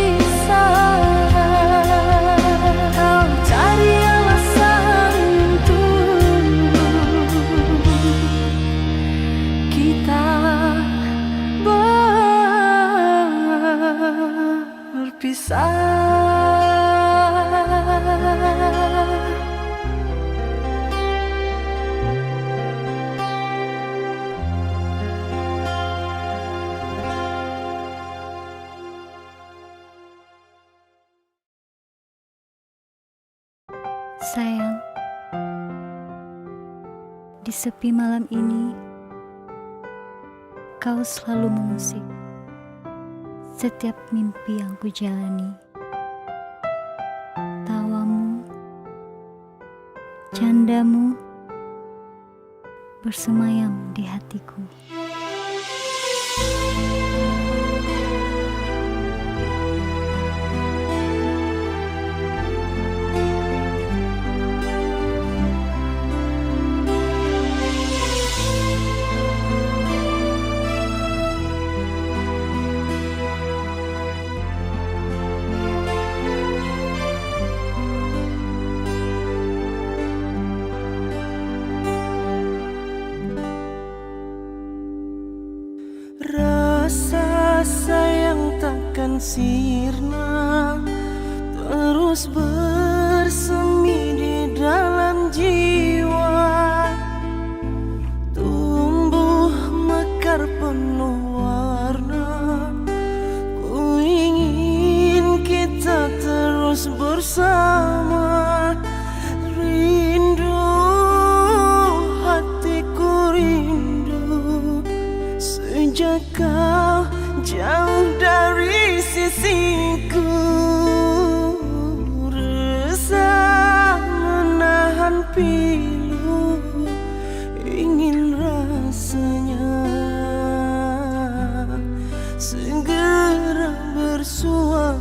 Kau cari alasan untuk kita berpisah. Sayang, di sepi malam ini, kau selalu mengusik setiap mimpi yang kujalani. Tawamu, candamu, bersemayam di hatiku. Rasa sayang takkan sirna, terus bersemi di dalam jiwa, tumbuh mekar penuh warna. Ku ingin kita terus bersama, rindu hatiku rindu sejak kau jauh dari sisiku. Resah menahan pilu, ingin rasanya segera bersua.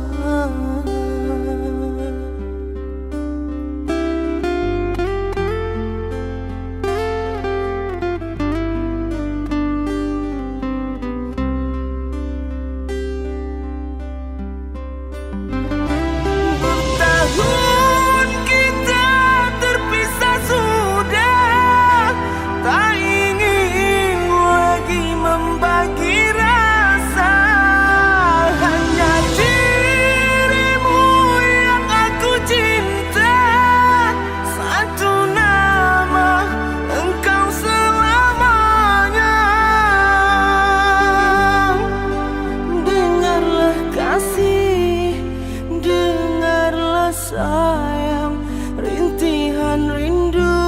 Sayang, rintihan rindu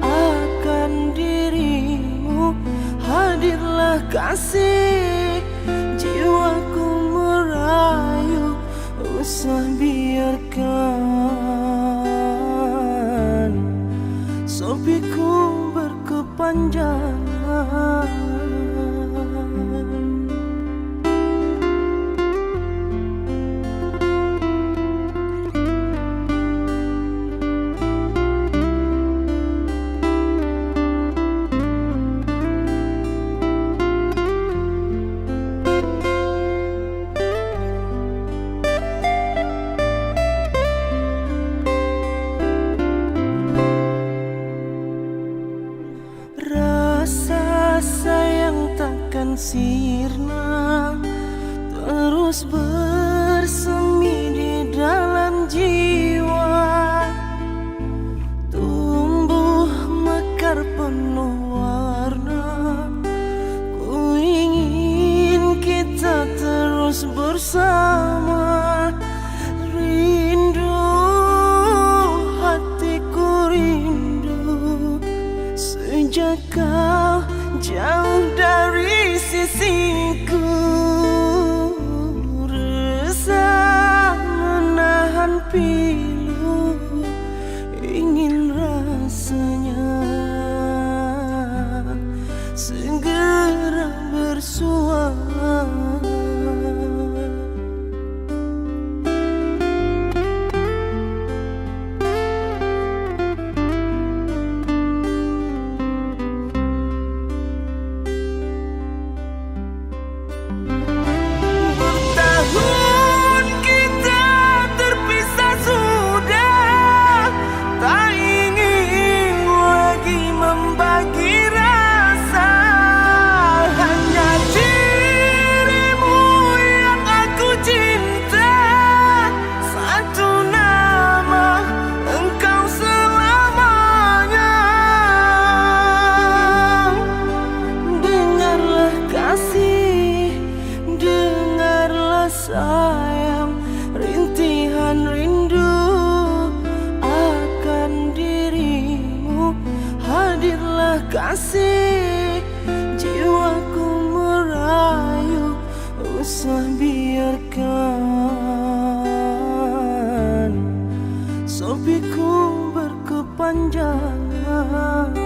akan dirimu. Hadirlah kasih, jiwaku merayu, usah biarkan sopiku berkepanjangan. Rasa sayang takkan sirna, terus bersemi di dalam jiwa, tumbuh mekar penuh warna. Ku ingin kita terus bersama, rindu hatiku rindu sejak kau jauh dari sisiku. Resah menahan pilu, ingin rasanya segera bersua. Sayang, rintihan rindu biarkan sepiku berkepanjangan.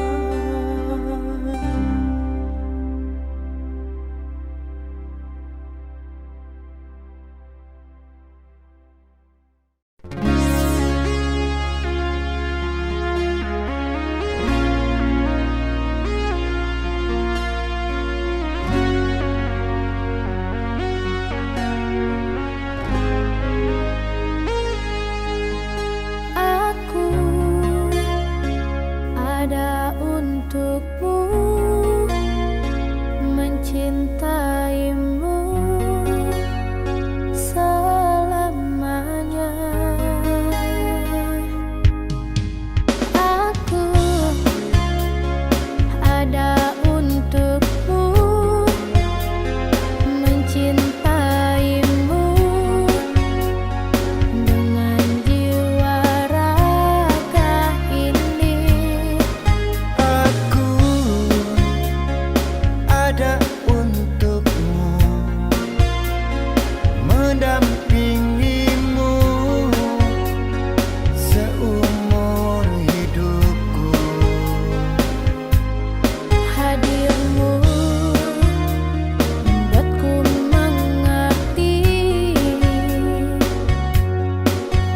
Aku ada untukmu, mencintaimu selamanya. Aku ada untukmu, mencintaimu dengan jiwa raga ini. Aku ada untukmu, mendampingimu seumur hidupku. Hadirmu membuatku mengerti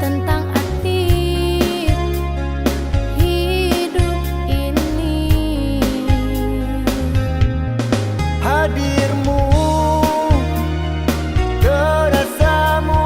tentang arti hidup ini. Hadirmu, terasamu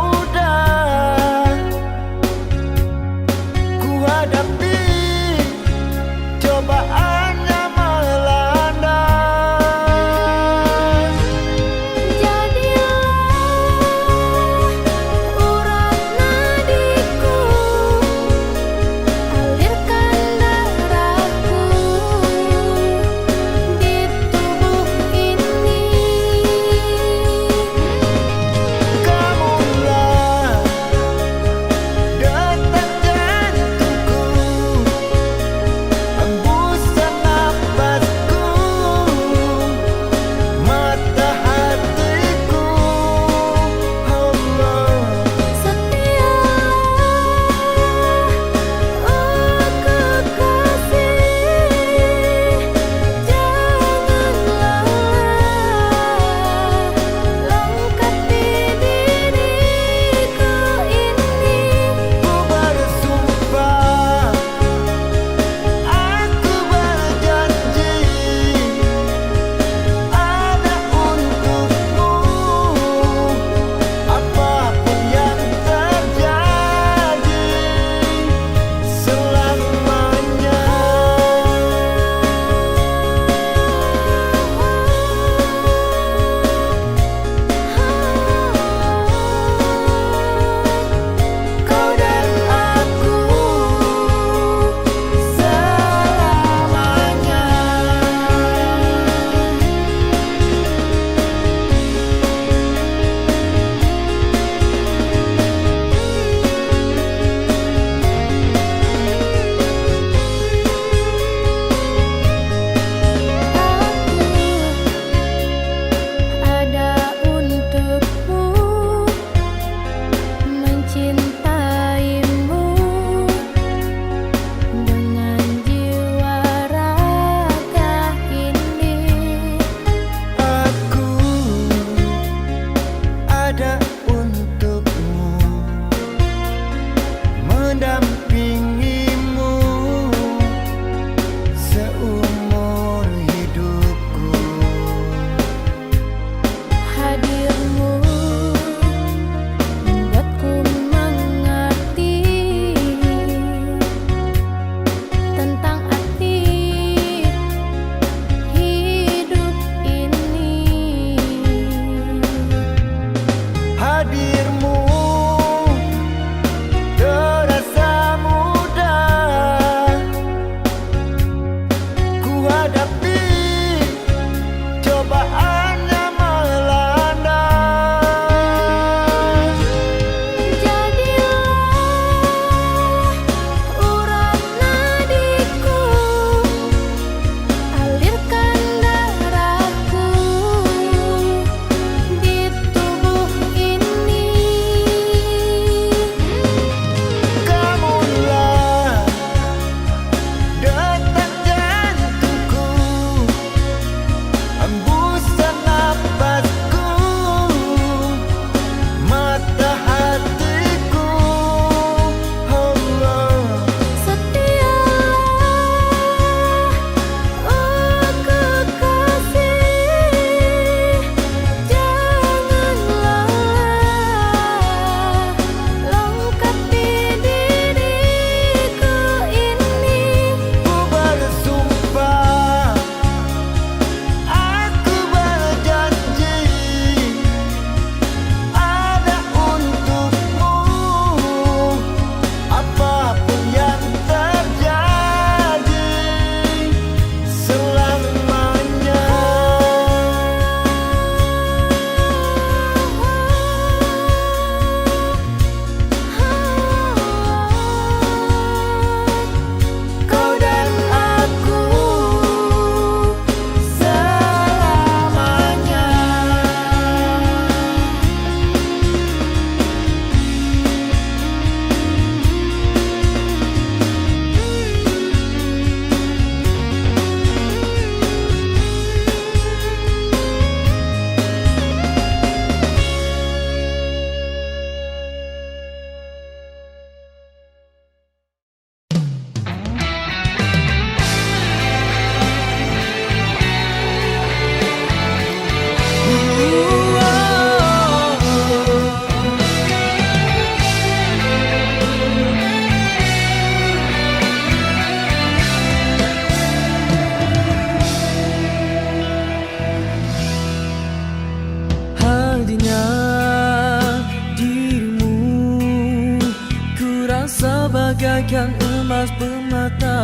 bagaikan emas permata.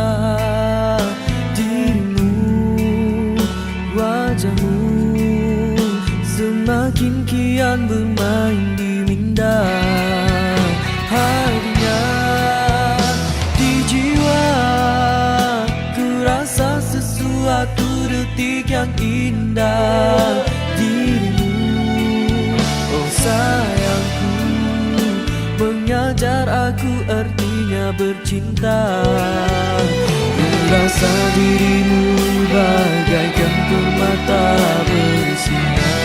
Dirimu, wajahmu semakin kian bermain di minda. Harinya di jiwa ku rasa sesuatu detik yang indah. Dirimu, oh sayangku, mengajar aku artinya bercinta. Ku rasa dirimu bagaikan permata bersinar.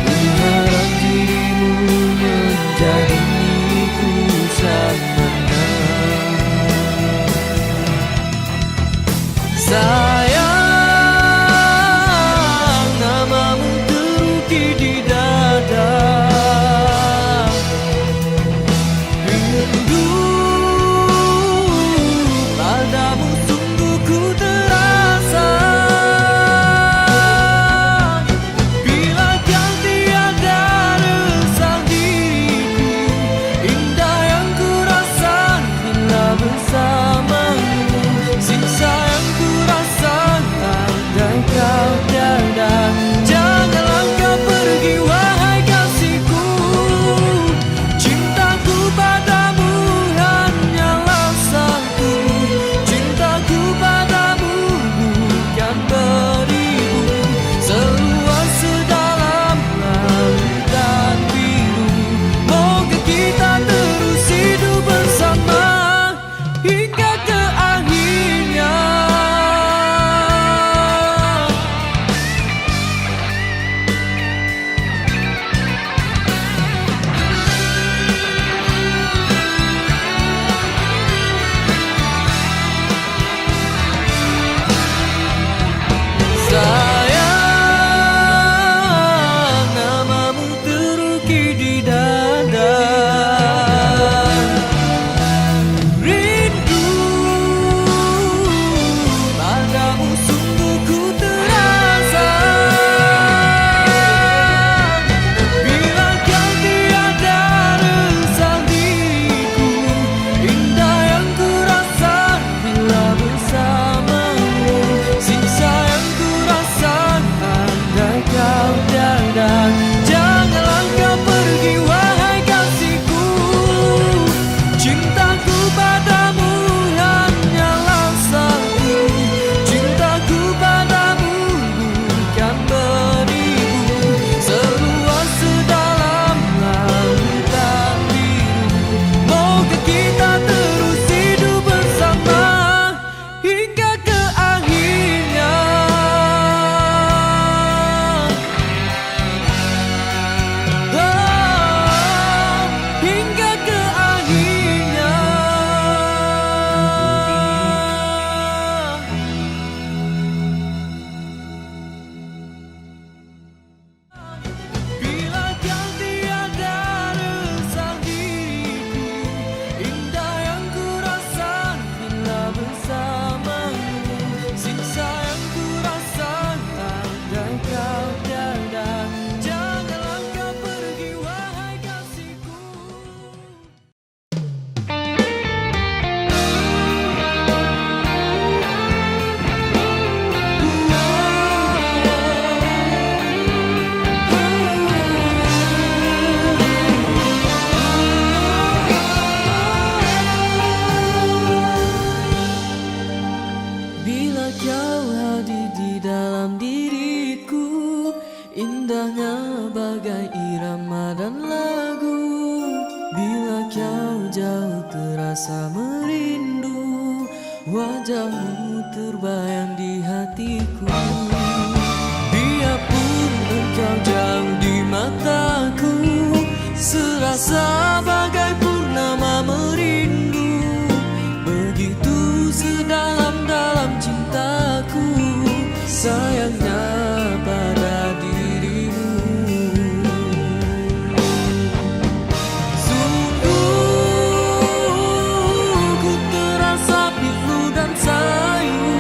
Berharap dirimu menjadi milikku selamanya. Sayang, namamu terukir di dada. Rindu padamu sungguh ku terasa. Bila kau tiada resah diriku, indah yang ku rasa bila bersamamu. Siksa yang ku rasa andai kau tiada. Janganlah kau pergi wahai kasihku, cintaku padamu hanyalah satu. Cintaku padamu bukan beribu, seluas sedalam lautan biru. Moga kita terus hidup bersama hingga ke akhirnya. Sayang, namamu terukir di dada. Rindu padamu sungguh ku terasa. Bila kau tiada resah diriku, indah yang ku rasa bila bersamamu. Siksa yang ku rasa andai kau tiada. Janganlah kau pergi wahai kasihku, cintaku padamu hanyalah satu. Cintaku padamu bukan beribu, seluas sedalam lautan biru. Moga kita terus hidup bersama hingga ke akhirnya. Hingga ke akhirnya. Bila kau tiada resah diriku, indah yang ku rasa bila bersamamu. Siksa yang ku rasa andai kau tiada. Janganlah kau pergi wahai kasihku. Bila kau hadir di dalam diriku, indahnya bagai irama dan lagu. Bila kau jauh terasa merindu, wajahmu terbayang di hatiku. Biarpun engkau jauh di mataku, serasa bagai purnama merindu. Begitu sedalam-dalam cintaku, sayangnya pada dirimu. Sungguh ku terasa pilu dan sayu.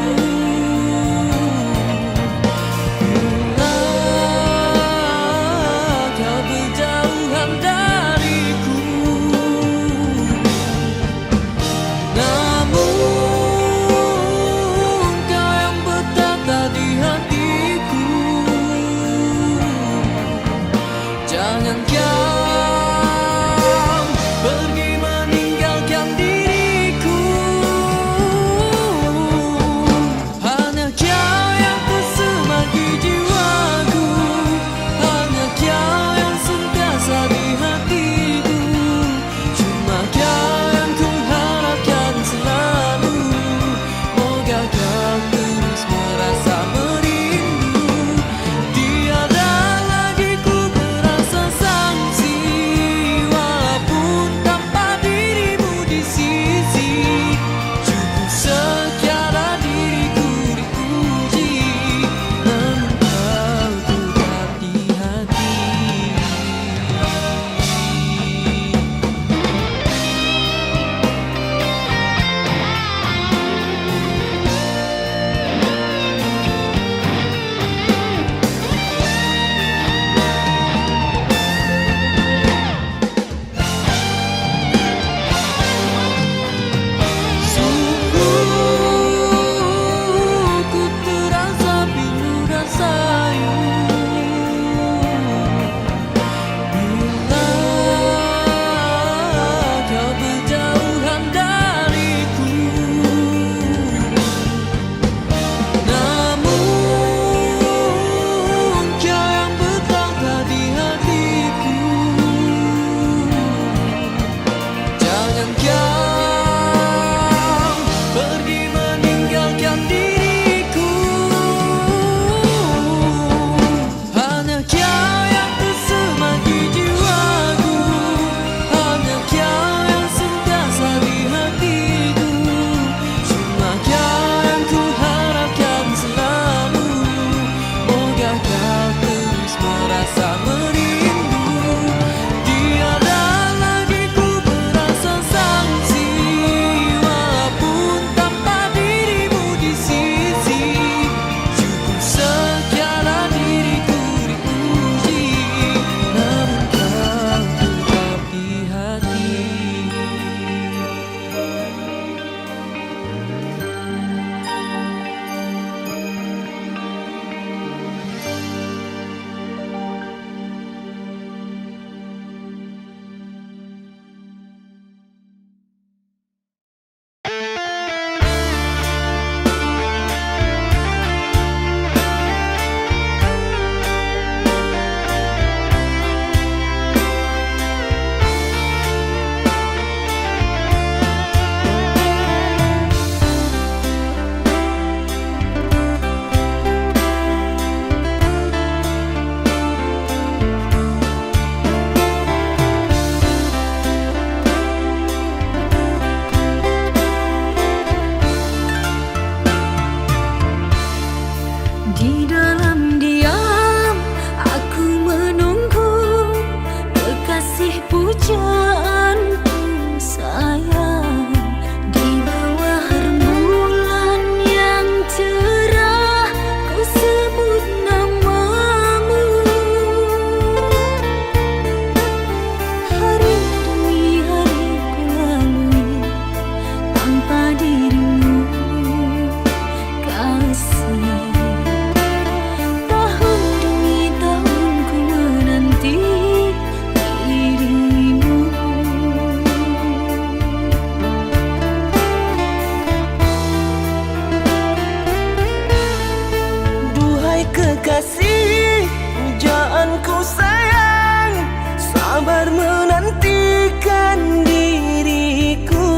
sabar menantikan diriku.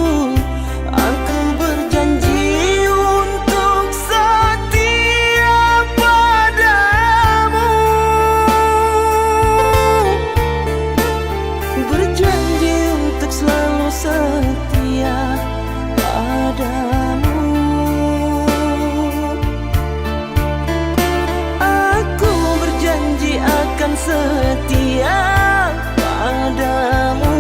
Aku berjanji untuk setia padamu, berjanji untuk selalu setia padamu. Aku berjanji akan setia padamu.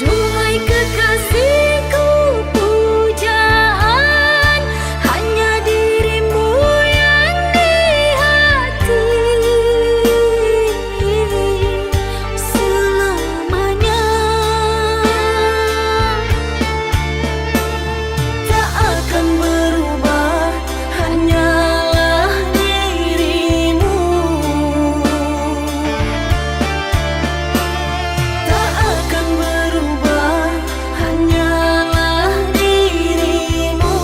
Duhai kekasihku, pujaan hanya dirimu yang di hati selamanya. Tak akan berubah, hanyalah dirimu. Tak akan berubah, hanyalah dirimu.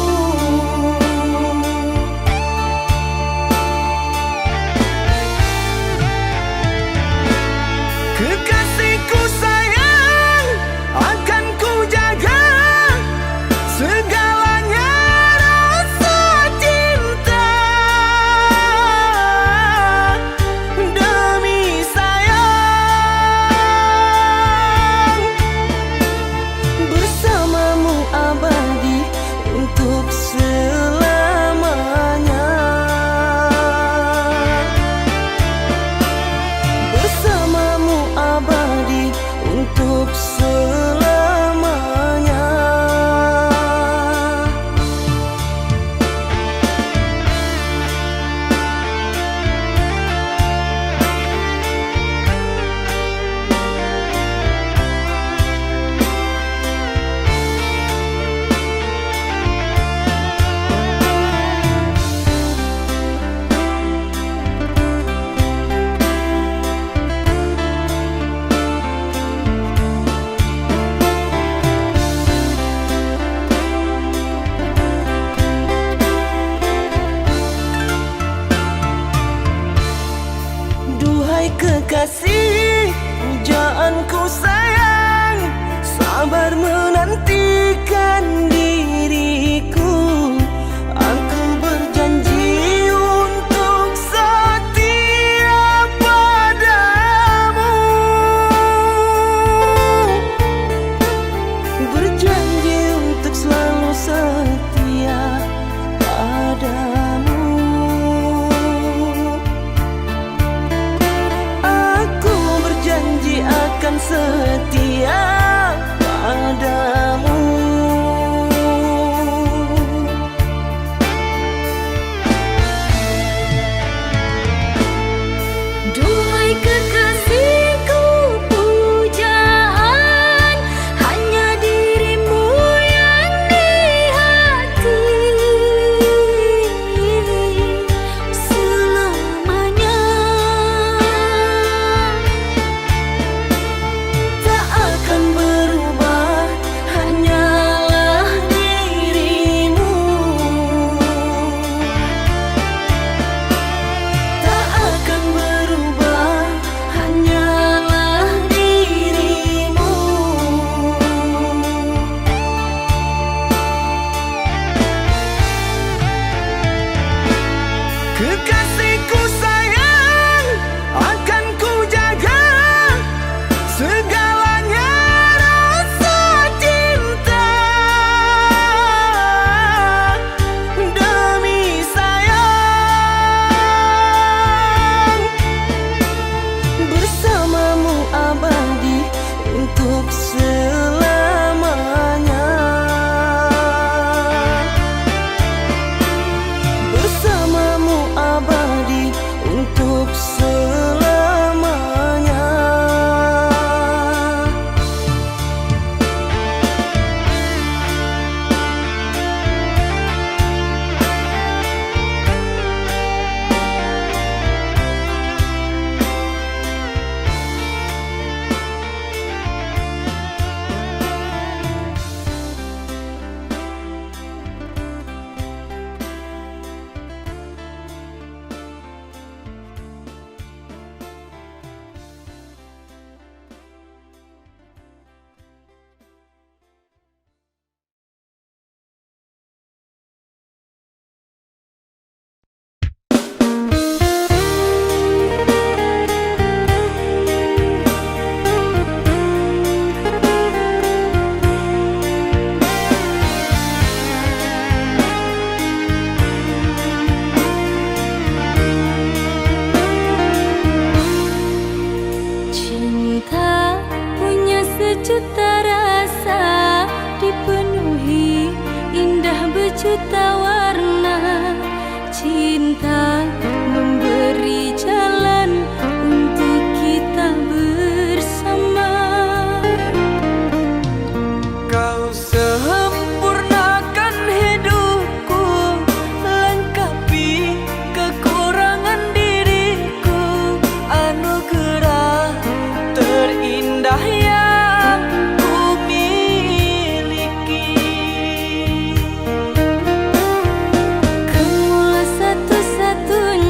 Kekasihku sayang, akan ku jaga segalanya rasa cinta. Demi sayang, bersamamu abadi untuk selamanya. Bersamamu abadi untuk selamanya. Duhai kekasih, pujaanku sayang, sabar menantikan diriku. Aku berjanji untuk setia padamu, berjanji untuk selalu setia padamu. Aku berjanji akan setia padamu. juta warna. Cinta memberi jalan untuk kita bersama. Kau sempurnakan hidupku, lengkapi kekurangan diriku, anugerah terindah yang ku miliki. Kamulah satu-satunya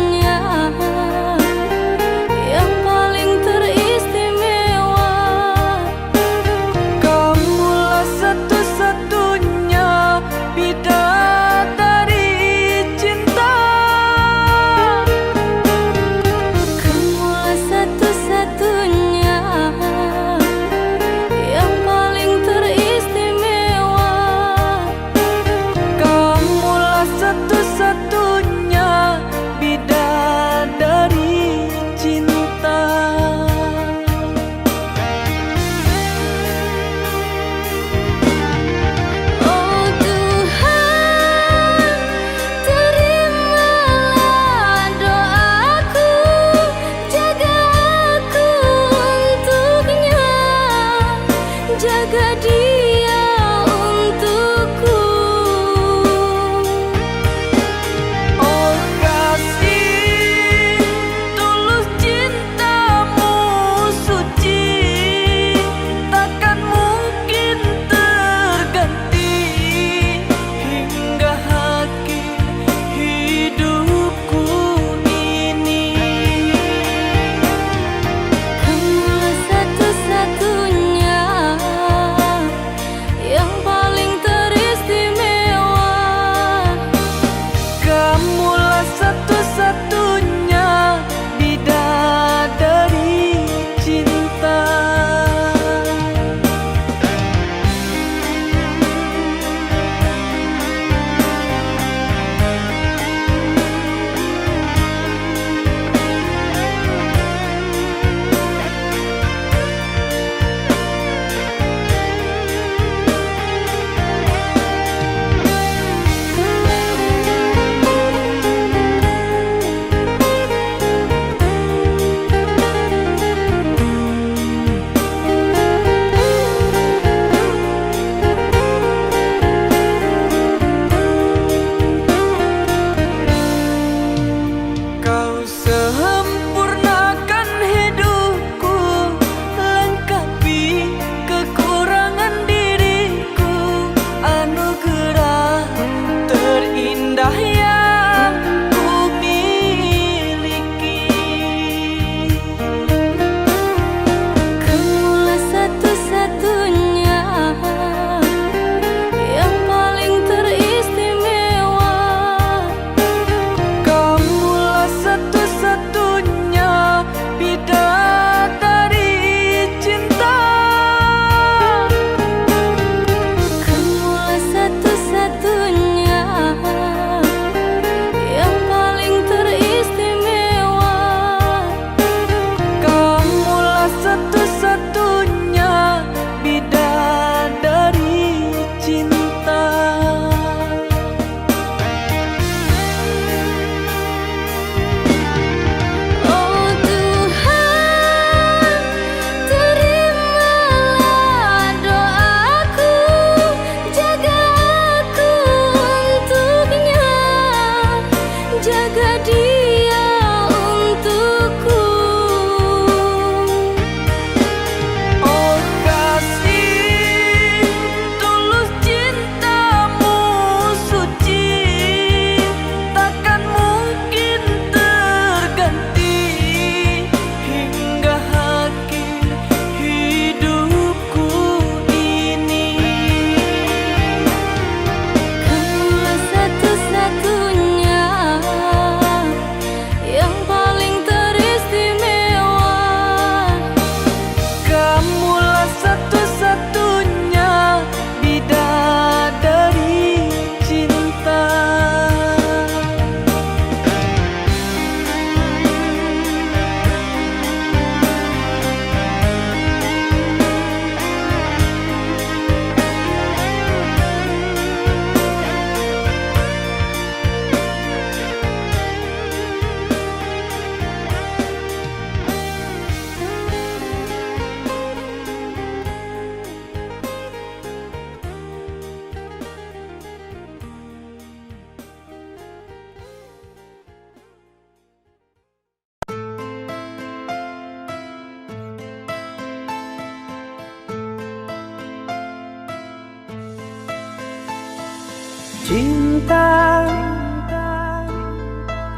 Cinta,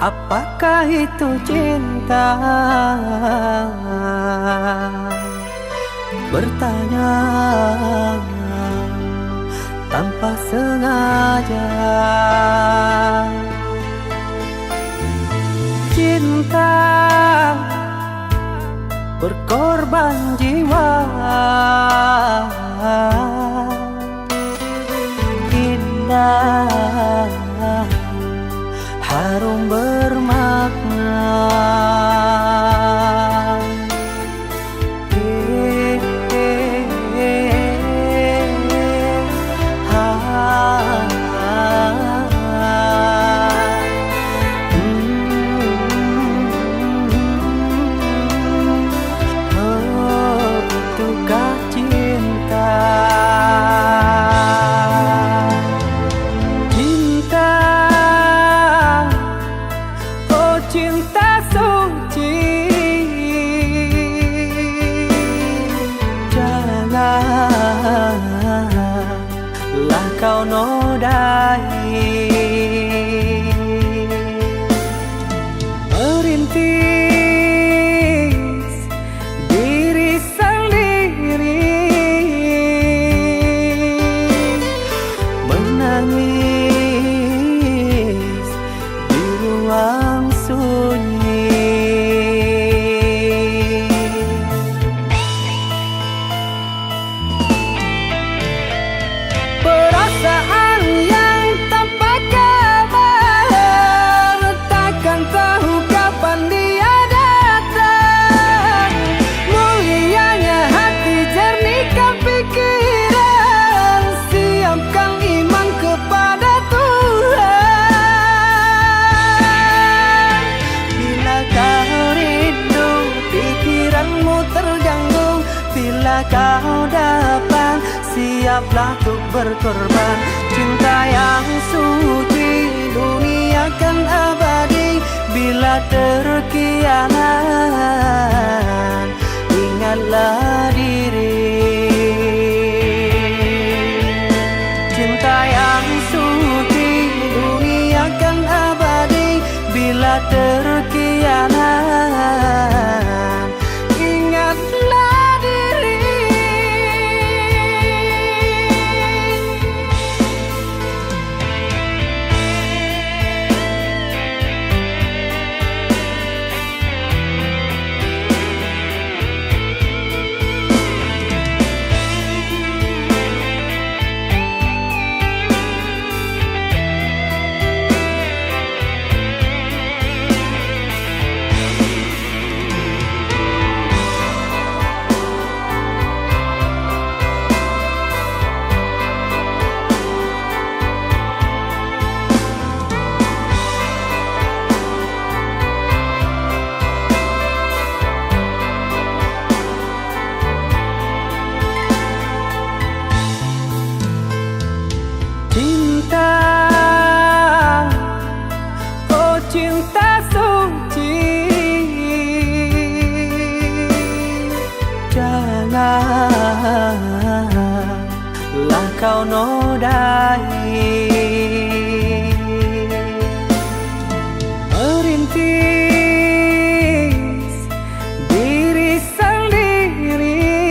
apakah itu cinta? Bertanya tanpa sengaja. Cinta, berkorban jiwa. Indah, harum bermakna. Itukah cinta? Cinta, oh cinta suci, janganlah kau nodai. Merintis diri sendiri, menangis di ruang sunyi. Perasaan yang tanpa kabar, takkan tahu kapan dia datang. Mulianya hati, jernihkan pikiran, siapkan iman kepada Tuhan. Bila kau rindu, pikiranmu terganggu, bila kau datang, siaplah untuk berkorban. Cinta yang suci, dunia kan abadi. Bila terkianat, ingatlah diri. Cinta yang suci, dunia kan abadi. Bila terkianat, ingatlah diri. Cinta, oh cinta suci, janganlah kau nodai. Merintis diri sendiri,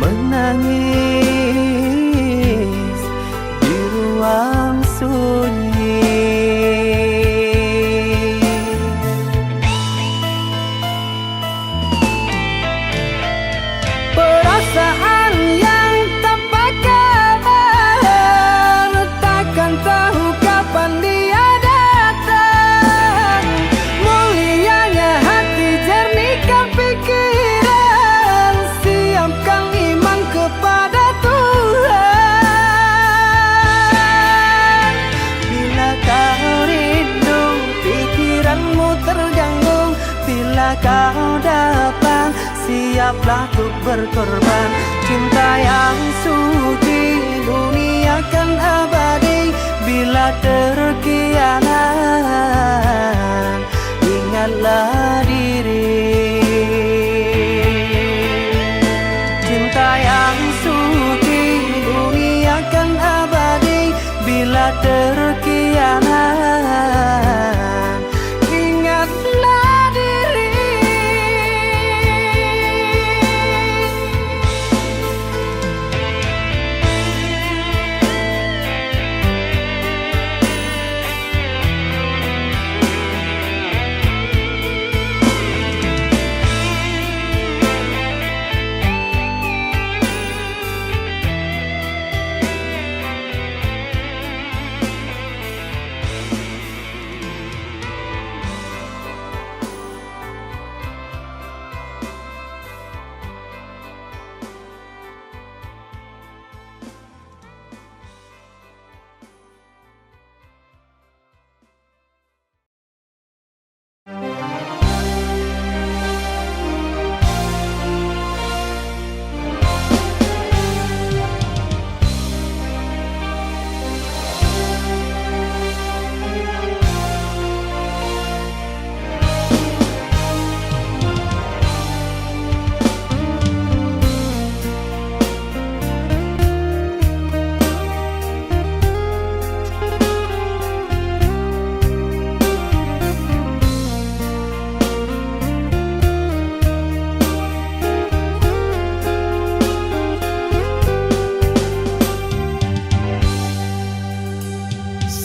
menangis di ruang sunyi. Perasaan yang tanpa kabar, takkan tahu kapan dia datang. Mulianya hati, jernihkan pikiran, siapkan iman kepada Tuhan. Bila kau rindu, pikiranmu terganggu, bila kau datang, siaplah untuk berkorban. Cinta yang suci, dunia kan abadi. Bila terkianat, ingatlah diri. Cinta yang suci, dunia terkianat. Ingatlah diri.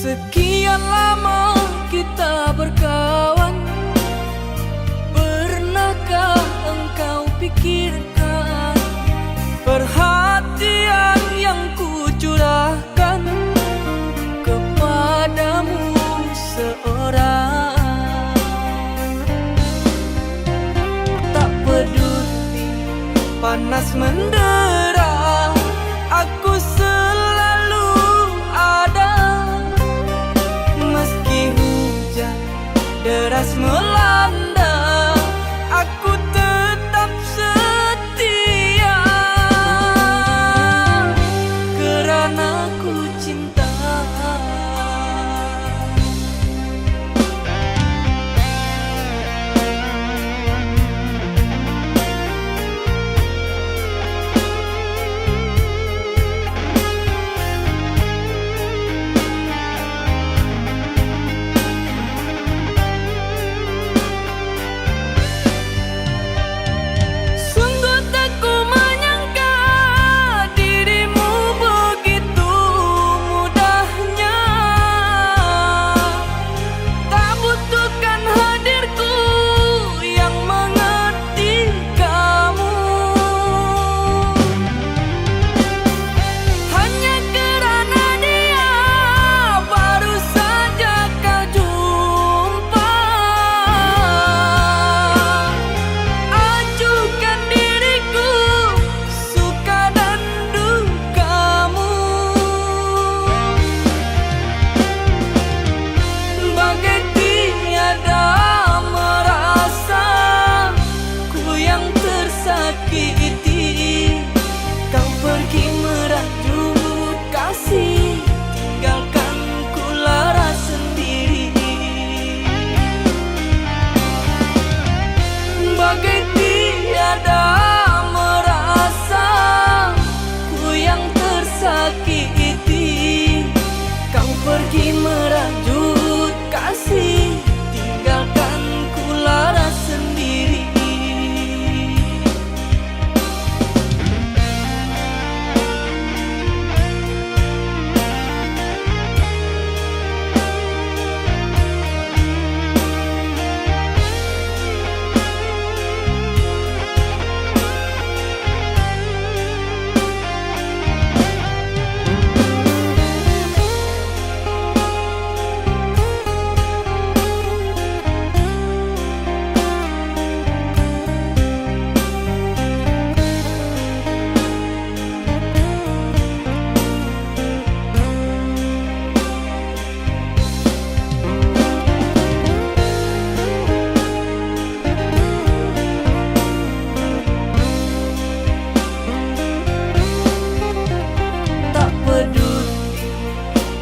Sekian lama kita berkawan, pernahkah engkau pikirkan perhatian yang kucurahkan kepadamu seorang? Tak peduli panas mendera, aku selalu ada. Meski hujan deras melanda, aku tetap setia kerana ku cinta. Sungguh tak ku menyangka dirimu begitu mudahnya. Tak butuhkan hadirku yang mengerti kamu, hanya kerana dia baru saja kau jumpa. Ajukan diriku suka dan dukamu, bagai tiada merasa ku yang tersakiti. Kau pergi merajut kasih, tinggalkan ku lara sendiri. Bagai tiada merasa ku yang tersakiti. Kau pergi merajut kasih, tinggalkan ku lara sendiri.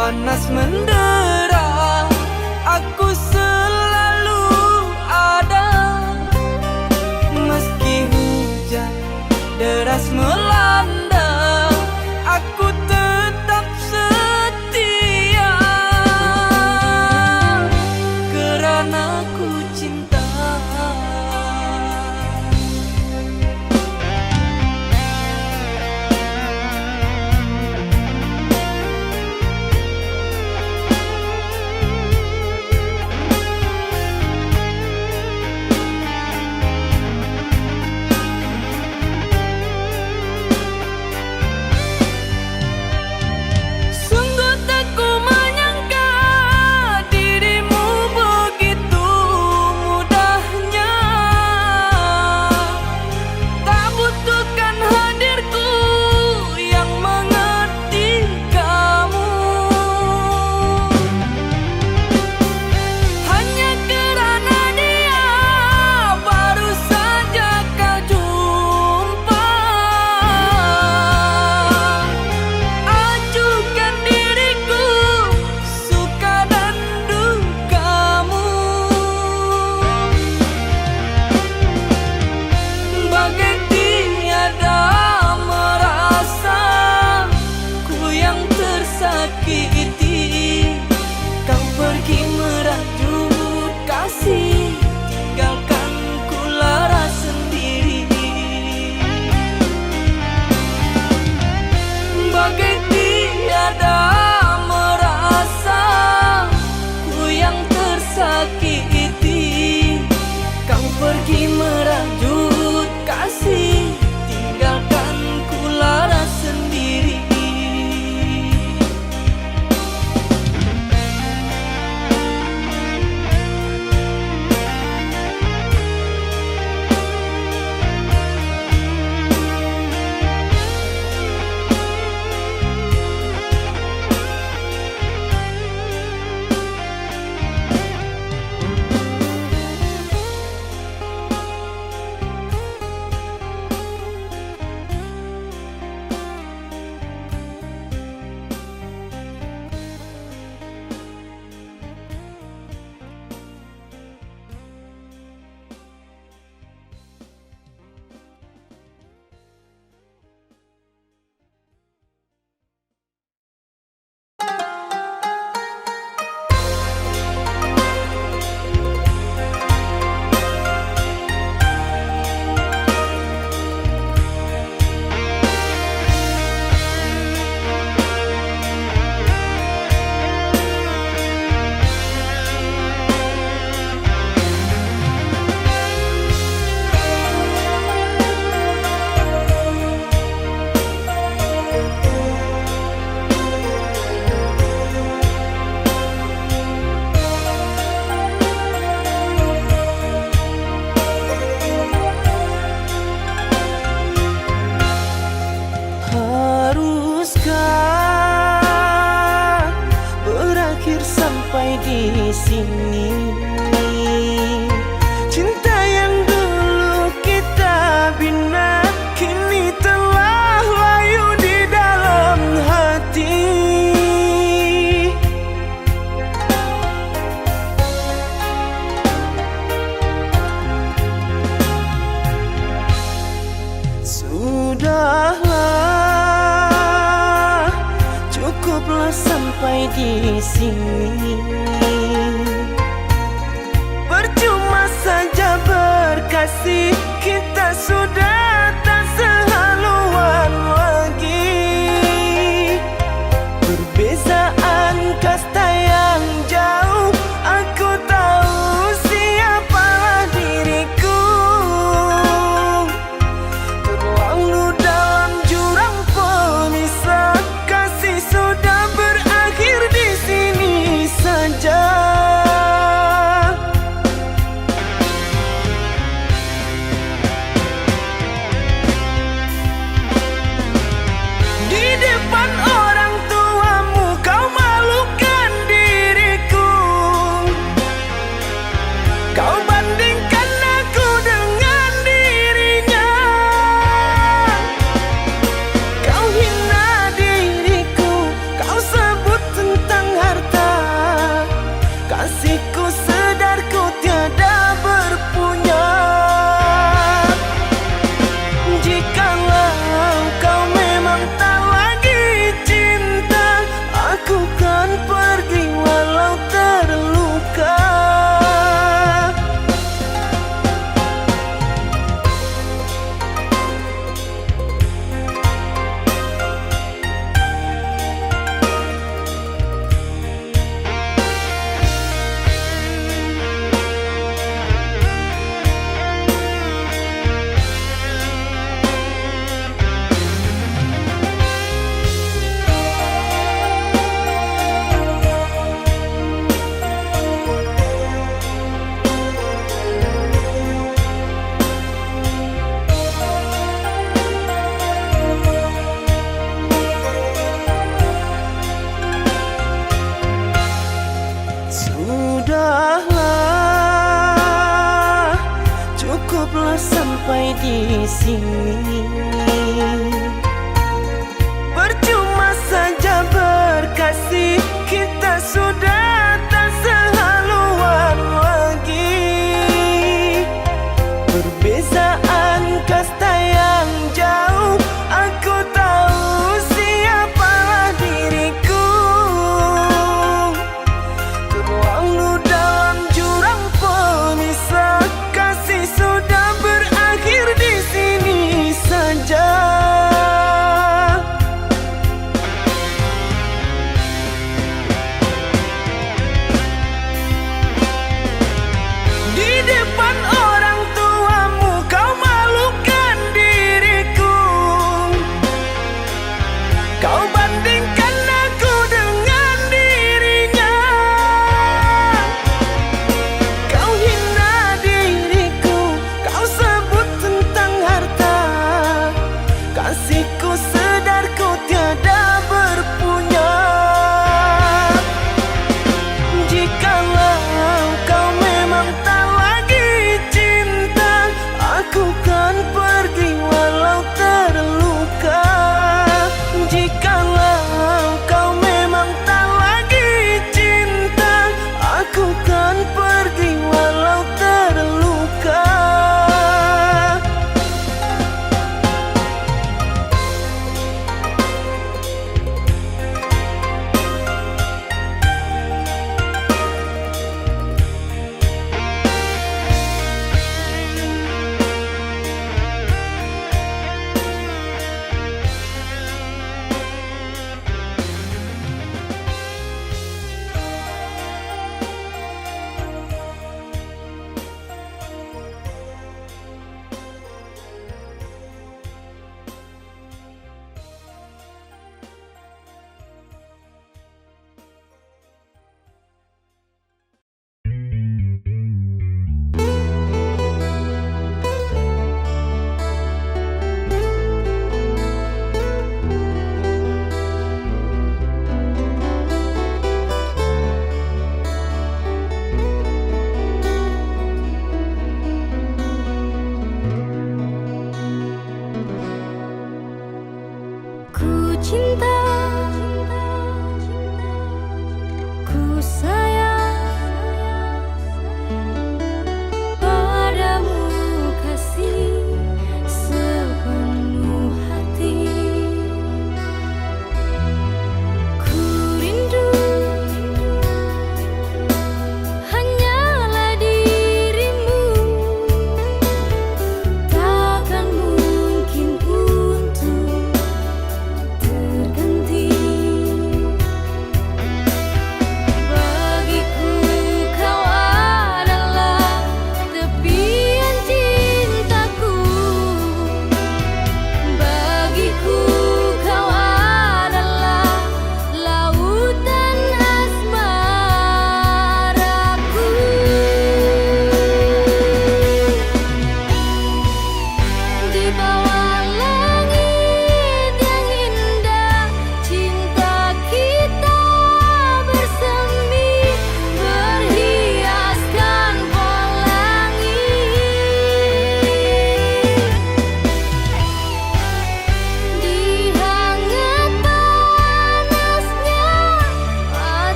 panas mendera, aku selalu ada. Meski hujan deras melanda, aku tetap setia sini. Cinta yang dulu kita bina kini telah layu di dalam hati. Sudahlah, cukuplah sampai di sini. Percuma saja berkasih, kita sudah tak sehaluan lagi. Perbezaan kasta yang jauh, aku tahu siapalah diriku. Terlalu dalam jurang pemisah, kasih sudah berakhir di sini saja. Di depan orang tuamu kau malukan diriku. Kau bandingkan aku dengan dirinya. Kau hina diriku, kau sebut tentang harta. Kasihku sedarku tiada berpunya. Jikalau kau memang tak lagi cinta, aku kan pergi walau terluka. Sudahlah, cukuplah sampai di sini. Percuma saja berkasih, kita sudah tak sehaluan lagi. Perbezaan kasta yang jauh, aku tahu siapalah diriku. Terlalu dalam jurang pemisah, kasih sudah berakhir di sini saja.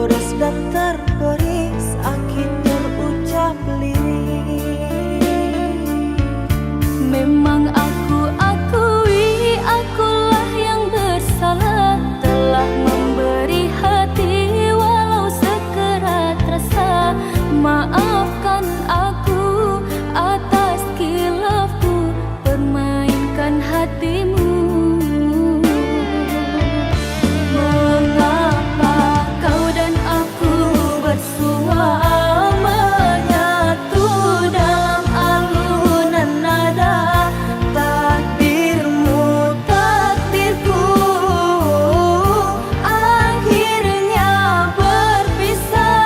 tergores dan terberi sakit terucap lirik. Memang aku akui akulah yang bersalah, telah memberi hati walau sekerat rasa. Maafkan aku atas khilafku permainkan hatimu. Mengapa kau dan aku bersua menyatu dalam alunan nada? Takdirmu takdirku akhirnya berpisah.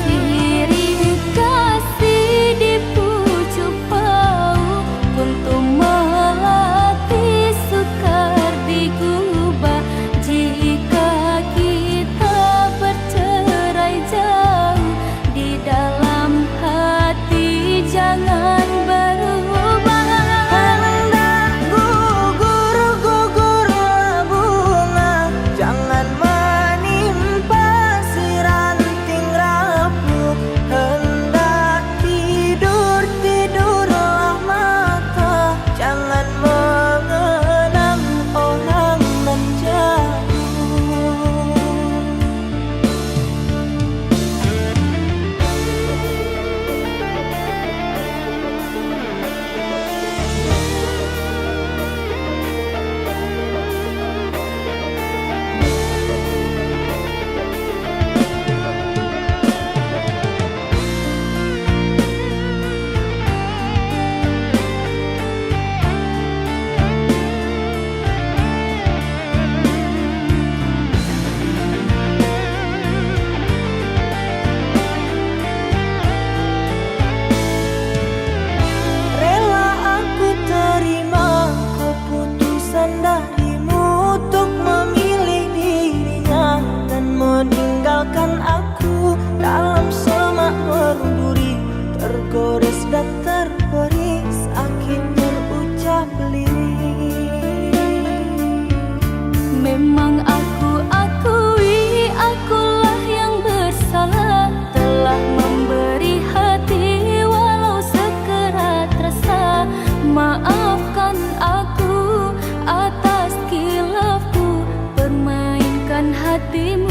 Sirih kasih di pucuk bau untuk melatih sukar digubah. Jika kita bercerai jauh, di dalam hati jangan berubah. Hendak gugur-gugurlah bunga, jangan menimpa si ranting rapuh. Hendak tidur-tidurlah mata, jangan mengenang orang nan jauh. Rela aku terima keputusan darimu untuk memilih dirinya dan meninggalkan aku dalam semak berduri, tergores dan terberi sakit terucap lirik. Memang aku akui akulah yang bersalah, telah memberi hati walau sekerat rasa. Maafkan aku atas khilafku permainkan hatimu.